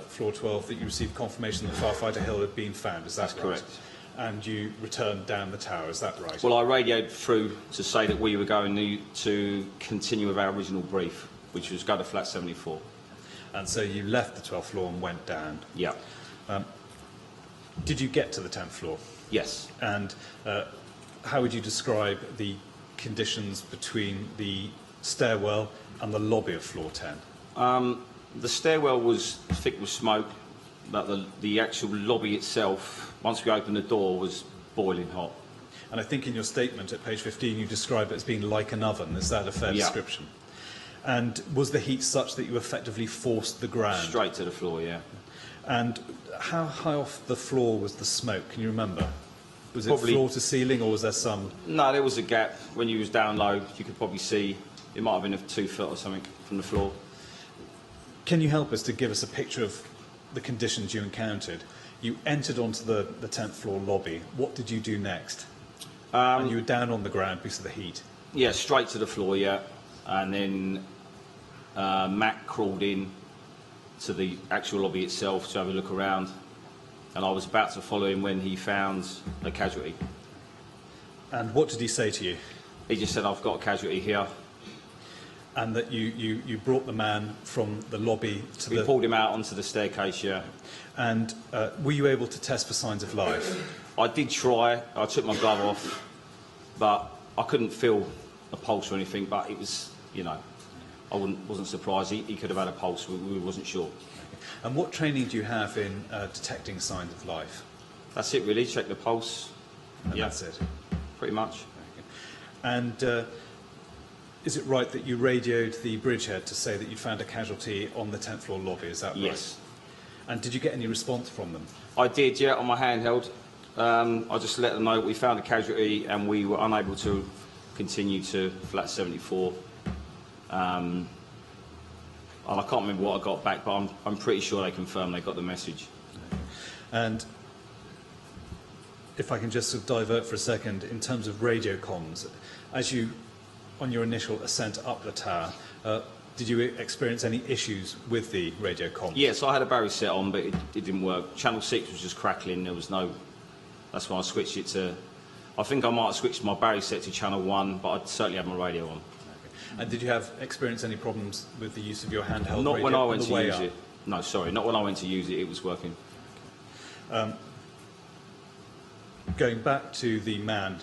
S2: floor 12 that you received confirmation that Firefighter Hill had been found, is that
S7: That's
S2: right?
S7: correct.
S2: And you returned down the tower, is that right?
S7: Well, I radioed through to say that we were going to continue with our original brief, which was go to flat 74.
S2: And so you left the 12th floor and went down.
S7: Yeah.
S2: Did you get to the 10th floor?
S7: Yes.
S2: And how would you describe the conditions between the stairwell and the lobby of floor 10?
S7: The stairwell was thick with smoke, but the actual lobby itself, once we opened the door, was boiling hot.
S2: And I think in your statement at page 15 you describe it as being like an oven. Is that a fair description? And was the heat such that you effectively forced the ground?
S7: Straight to the floor, yeah.
S2: And how high off the floor was the smoke? Can you remember? Was it
S7: Probably
S2: floor to ceiling, or was there some...
S7: No, there was a gap. When you was down low, you could probably see, it might have been 2 foot or something from the floor.
S2: Can you help us to give us a picture of the conditions you encountered? You entered onto the 10th floor lobby. What did you do next? And you were down on the ground because of the heat.
S7: Yeah, straight to the floor, yeah. And then Matt crawled in to the actual lobby itself to have a look around. And I was about to follow him when he found a casualty.
S2: And what did he say to you?
S7: He just said, I've got a casualty here.
S2: And that you brought the man from the lobby to
S7: We pulled him out onto the staircase, yeah.
S2: And were you able to test for signs of life?
S7: I did try. I took my glove off, but I couldn't feel a pulse or anything, but it was, you know. I wasn't surprised. He could have had a pulse. We wasn't sure.
S2: And what training do you have in detecting signs of life?
S7: That's it, really. Check the pulse.
S2: And
S7: Yeah.
S2: that's it.
S7: Pretty much.
S2: Okay. And is it right that you radioed the bridgehead to say that you found a casualty on the 10th floor lobby? Is that right?
S7: Yes.
S2: And did you get any response from them?
S7: I did, yeah, on my handheld. I just let them know we found a casualty and we were unable to continue to flat 74. And I can't remember what I got back, but I'm pretty sure they confirmed they got the message.
S2: And if I can just sort of divert for a second, in terms of radio comms, as you, on your initial ascent up the tower, did you experience any issues with the radio comms?
S7: Yes, I had a Barry set on, but it didn't work. Channel 6 was just crackling. There was no... That's when I switched it to... I think I might have switched my Barry set to Channel 1, but I certainly had my radio on.
S2: And did you experience any problems with the use of your handheld
S7: Not
S2: radio
S7: when I
S2: on
S7: went
S2: the
S7: to
S2: way
S7: use
S2: up?
S7: it. No, sorry, not when I went to use it. It was working.
S2: Going back to the man,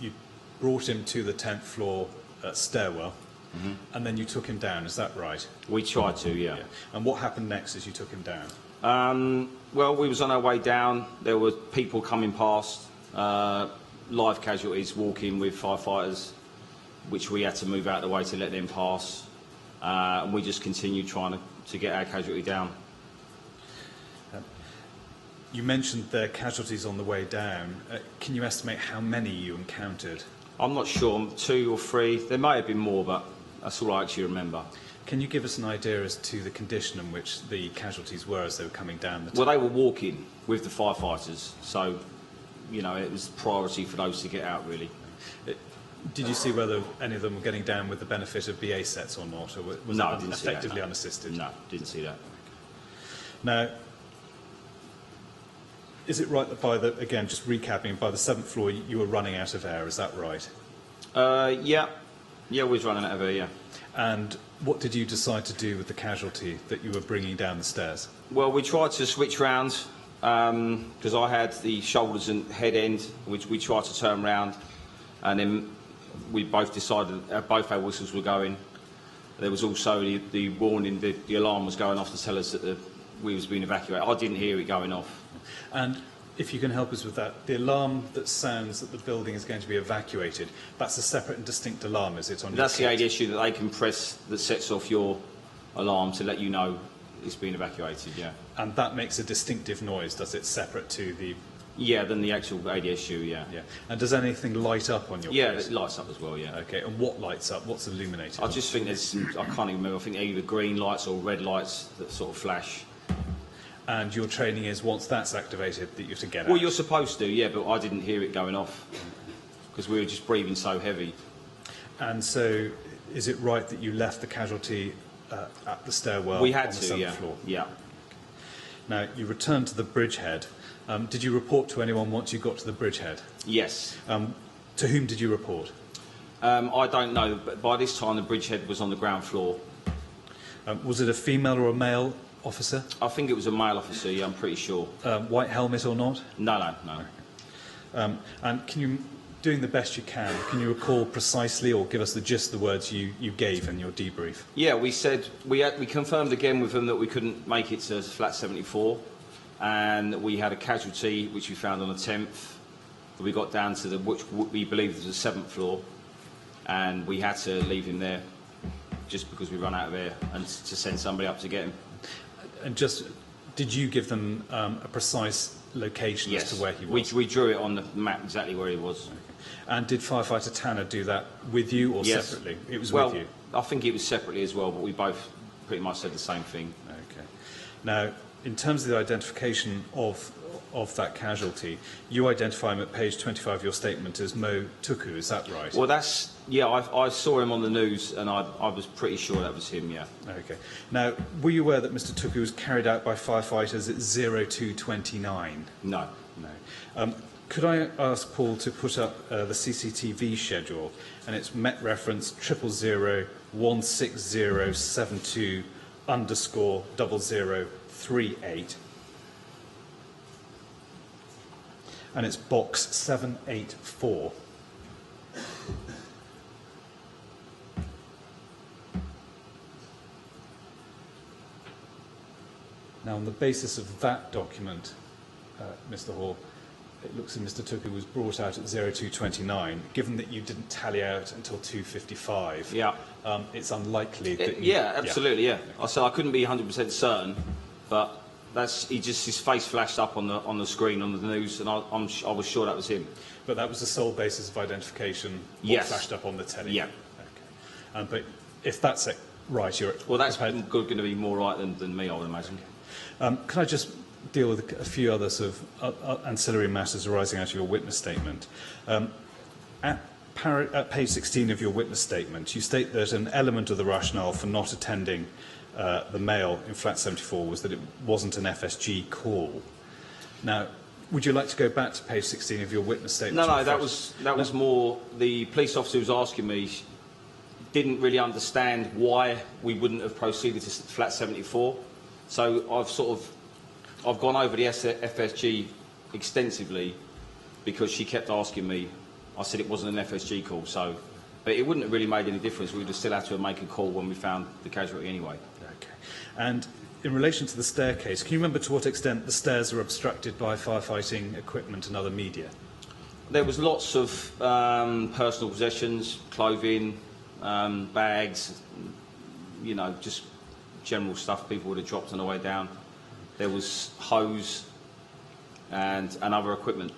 S2: you brought him to the 10th floor stairwell, and then you took him down, is that right?
S7: We tried to, yeah.
S2: And what happened next as you took him down?
S7: Well, we was on our way down. There were people coming past, live casualties walking with firefighters, which we had to move out of the way to let them pass. And we just continued trying to get our casualty down.
S2: You mentioned there casualties on the way down. Can you estimate how many you encountered?
S7: I'm not sure, 2 or 3. There may have been more, but that's all I actually remember.
S2: Can you give us an idea as to the condition in which the casualties were as they were coming down the
S7: Well, they were walking with the firefighters, so, you know, it was priority for those to get out, really.
S2: Did you see whether any of them were getting down with the benefit of BA sets or not, or was
S7: No, I
S2: it
S7: didn't see that,
S2: effectively
S7: no.
S2: unassisted?
S7: No, didn't see that.
S2: Now, is it right that by the, again, just recapping, by the 7th floor you were running out of air, is that right?
S7: Yeah, we was running out of air, yeah.
S2: And what did you decide to do with the casualty that you were bringing down the stairs?
S7: Well, we tried to switch round because I had the shoulders and head end, which we tried to turn round, and then we both decided both our whistles were going. There was also the warning, the alarm was going off to tell us that we was being evacuated. I didn't hear it going off.
S2: And if you can help us with that, the alarm that sounds that the building is going to be evacuated, that's a separate and distinct alarm, is it?
S7: That's the ADSU that they can press that sets off your alarm to let you know it's being evacuated, yeah.
S2: And that makes a distinctive noise, does it, separate to the...
S7: Yeah, than the actual ADSU, yeah.
S2: Yeah. And does anything light up on your
S7: Yeah,
S2: place?
S7: it lights up as well, yeah.
S2: Okay, and what lights up? What's illuminated?
S7: I just think there's, I can't even remember, I think either green lights or red lights that sort of flash.
S2: And your training is, once that's activated, that you have to get out?
S7: Well, you're supposed to, yeah, but I didn't hear it going off because we were just breathing so heavy.
S2: And so, is it right that you left the casualty at the stairwell
S7: We had
S2: on the
S7: to,
S2: 7th
S7: yeah.
S2: floor?
S7: Yeah.
S2: Now, you returned to the bridgehead. Did you report to anyone once you got to the bridgehead?
S7: Yes.
S2: To whom did you report?
S7: I don't know, but by this time the bridgehead was on the ground floor.
S2: Was it a female or a male officer?
S7: I think it was a male officer, yeah, I'm pretty sure.
S2: White helmet or not?
S7: No.
S2: And can you, doing the best you can you recall precisely or give us the gist of the words you gave in your debrief?
S7: Yeah, we said, we confirmed again with them that we couldn't make it to flat 74, and we had a casualty which we found on the 10th. We got down to which we believed was the 7th floor, and we had to leave him there just because we ran out of air and to send somebody up to get him.
S2: And just, did you give them a precise location
S7: Yes,
S2: as to where he was?
S7: we drew it on the map exactly where he was.
S2: Okay. And did Firefighter Tanner do that with you or
S7: Yes.
S2: separately? It was
S7: Well,
S2: with you?
S7: I think it was separately as well, but we both pretty much said the same thing.
S2: Okay. Now, in terms of the identification of that casualty, you identify him at page 25 of your statement as Mo Tuku, is that right?
S7: Well, that's, yeah, I saw him on the news and I was pretty sure that was him, yeah.
S2: Okay. Now, were you aware that Mr. Tuku was carried out by firefighters at 0229?
S7: No.
S2: No. Could I ask Paul to put up the CCTV schedule, and it's Met reference 000-16072_0038, and it's box 784. Now, on the basis of that document, Mr. Hall, it looks as Mr. Tuku was brought out at 0229. Given that you didn't tally out until 2:55, it's unlikely that you...
S7: Yeah, absolutely, yeah. I said I couldn't be 100% certain, but his face flashed up on the screen on the news, and I was sure that was him.
S2: But that was the sole basis of identification?
S7: Yes.
S2: Flashed up on the telly?
S7: Yeah.
S2: Okay. But if that's right, you're...
S7: Well, that's going to be more right than me, I would imagine.
S2: Can I just deal with a few other sort of ancillary matters arising out of your witness statement? At page 16 of your witness statement, you state that an element of the rationale for not attending the mail in flat 74 was that it wasn't an FSG call. Now, would you like to go back to page 16 of your witness statement?
S7: No, that was more the police officer who was asking me didn't really understand why we wouldn't have proceeded to flat 74. So I've gone over the FSG extensively because she kept asking me. I said it wasn't an FSG call, but it wouldn't have really made any difference. We would have still had to make a call when we found the casualty anyway.
S2: Okay. And in relation to the staircase, can you remember to what extent the stairs were obstructed by firefighting equipment and other media?
S7: There was lots of personal possessions, clothing, bags, just general stuff people would have dropped on the way down. There was hose and other equipment.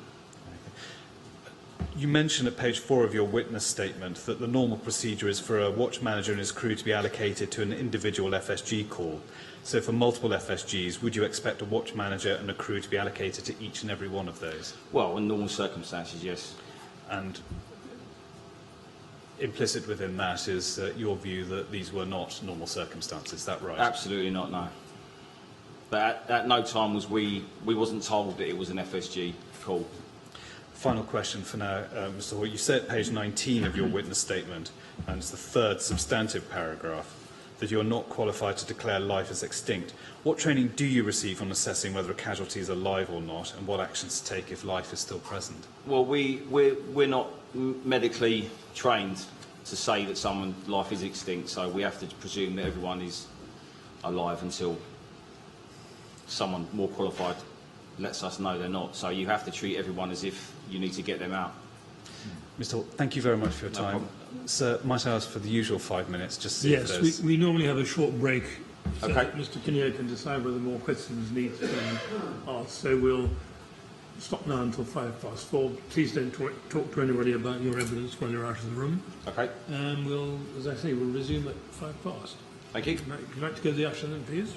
S2: You mention at page 4 of your witness statement that the normal procedure is for a watch manager and his crew to be allocated to an individual FSG call. So for multiple FSGs, would you expect a watch manager and a crew to be allocated to each and every one of those?
S7: Well, in normal circumstances, yes.
S2: And implicit within that is your view that these were not normal circumstances, is that right?
S7: Absolutely not, no. But at no time we wasn't told that it was an FSG call.
S2: Final question for now, Mr. Hall. You say at page 19 of your witness statement, and it's the third substantive paragraph, that you're not qualified to declare life as extinct. What training do you receive on assessing whether a casualty is alive or not, and what actions to take if life is still present?
S7: Well, we're not medically trained to say that someone's life is extinct, so we have to presume that everyone is alive until someone more qualified lets us know they're not. So you have to treat everyone as if you need to get them out.
S2: Mr. Hall, thank you very much for your
S7: No
S2: time.
S7: problem.
S2: Sir, might I ask for the usual 5 minutes, just to see if
S3: Yes,
S2: there's...
S3: we normally have a short break so
S7: Okay.
S3: that Mr. Kinnear can decide whether more questions need to be asked. So we'll stop now until 4:05. Please don't talk to anybody about your evidence while you're out of the room.
S7: Okay.
S3: And we'll, as I say, we'll resume at 5:05.
S7: Thank you.
S3: Would you like to go to the usher then, please?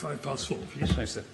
S3: Right, 4:05, please.
S2: Thanks, sir.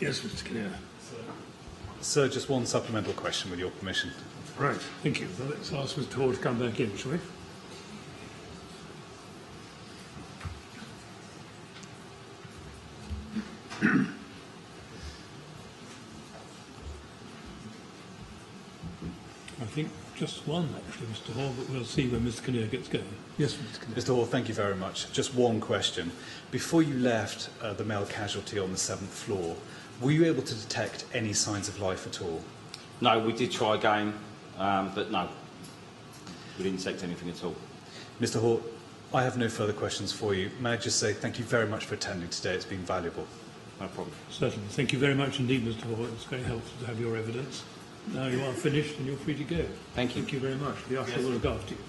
S3: Yes, Mr. Kinnear.
S2: Sir, just one supplemental question with your permission.
S3: Right, thank you. Well, let's ask Mr. Hall to come back in, shall we? I think just one, actually, Mr. Hall, but we'll see when Mr. Kinnear gets going. Yes, Mr. Kinnear.
S2: Mr. Hall, thank you very much. Just one question. Before you left the male casualty on the 7th floor, were you able to detect any signs of life at all?
S7: No, we did try again, but no, we didn't detect anything at all.
S2: Mr. Hall, I have no further questions for you. May I just say thank you very much for attending today. It's been valuable.
S7: No problem.
S3: Certainly. Thank you very much indeed, Mr. Hall. It's very helpful to have your evidence. Now you are finished and you're free to go.
S7: Thank you.
S3: Thank you very much. The usher will look after you.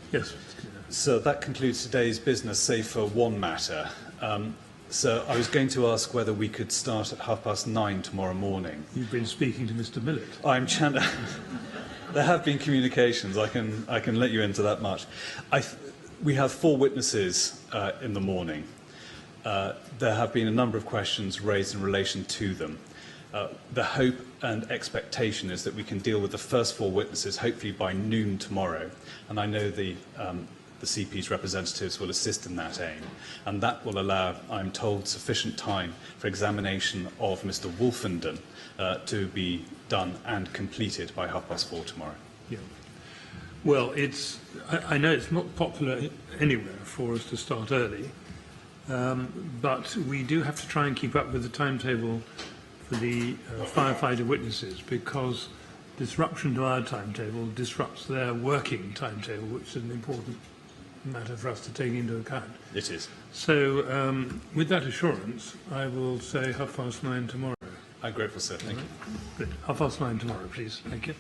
S3: Yes, Mr. Kinnear.
S2: So that concludes today's business, save for one matter. So I was going to ask whether we could start at 9:30 tomorrow morning.
S3: You've been speaking to Mr. Millett.
S2: There have been communications. I can let you into that much. We have 4 witnesses in the morning. There have been a number of questions raised in relation to them. The hope and expectation is that we can deal with the first 4 witnesses hopefully by noon tomorrow, and I know the CP's representatives will assist in that aim, and that will allow, I'm told, sufficient time for examination of Mr. Wolfenden to be done and completed by 4:30 tomorrow.
S3: Yeah. Well, I know it's not popular anywhere for us to start early, but we do have to try and keep up with the timetable for the firefighter witnesses, because disruption to our timetable disrupts their working timetable, which is an important matter for us to take into account.
S2: It is.
S3: So, with that assurance, I will say 9:30 tomorrow.
S2: I'm grateful, sir. Thank you.
S3: Good. 9:30 tomorrow, please. Thank you.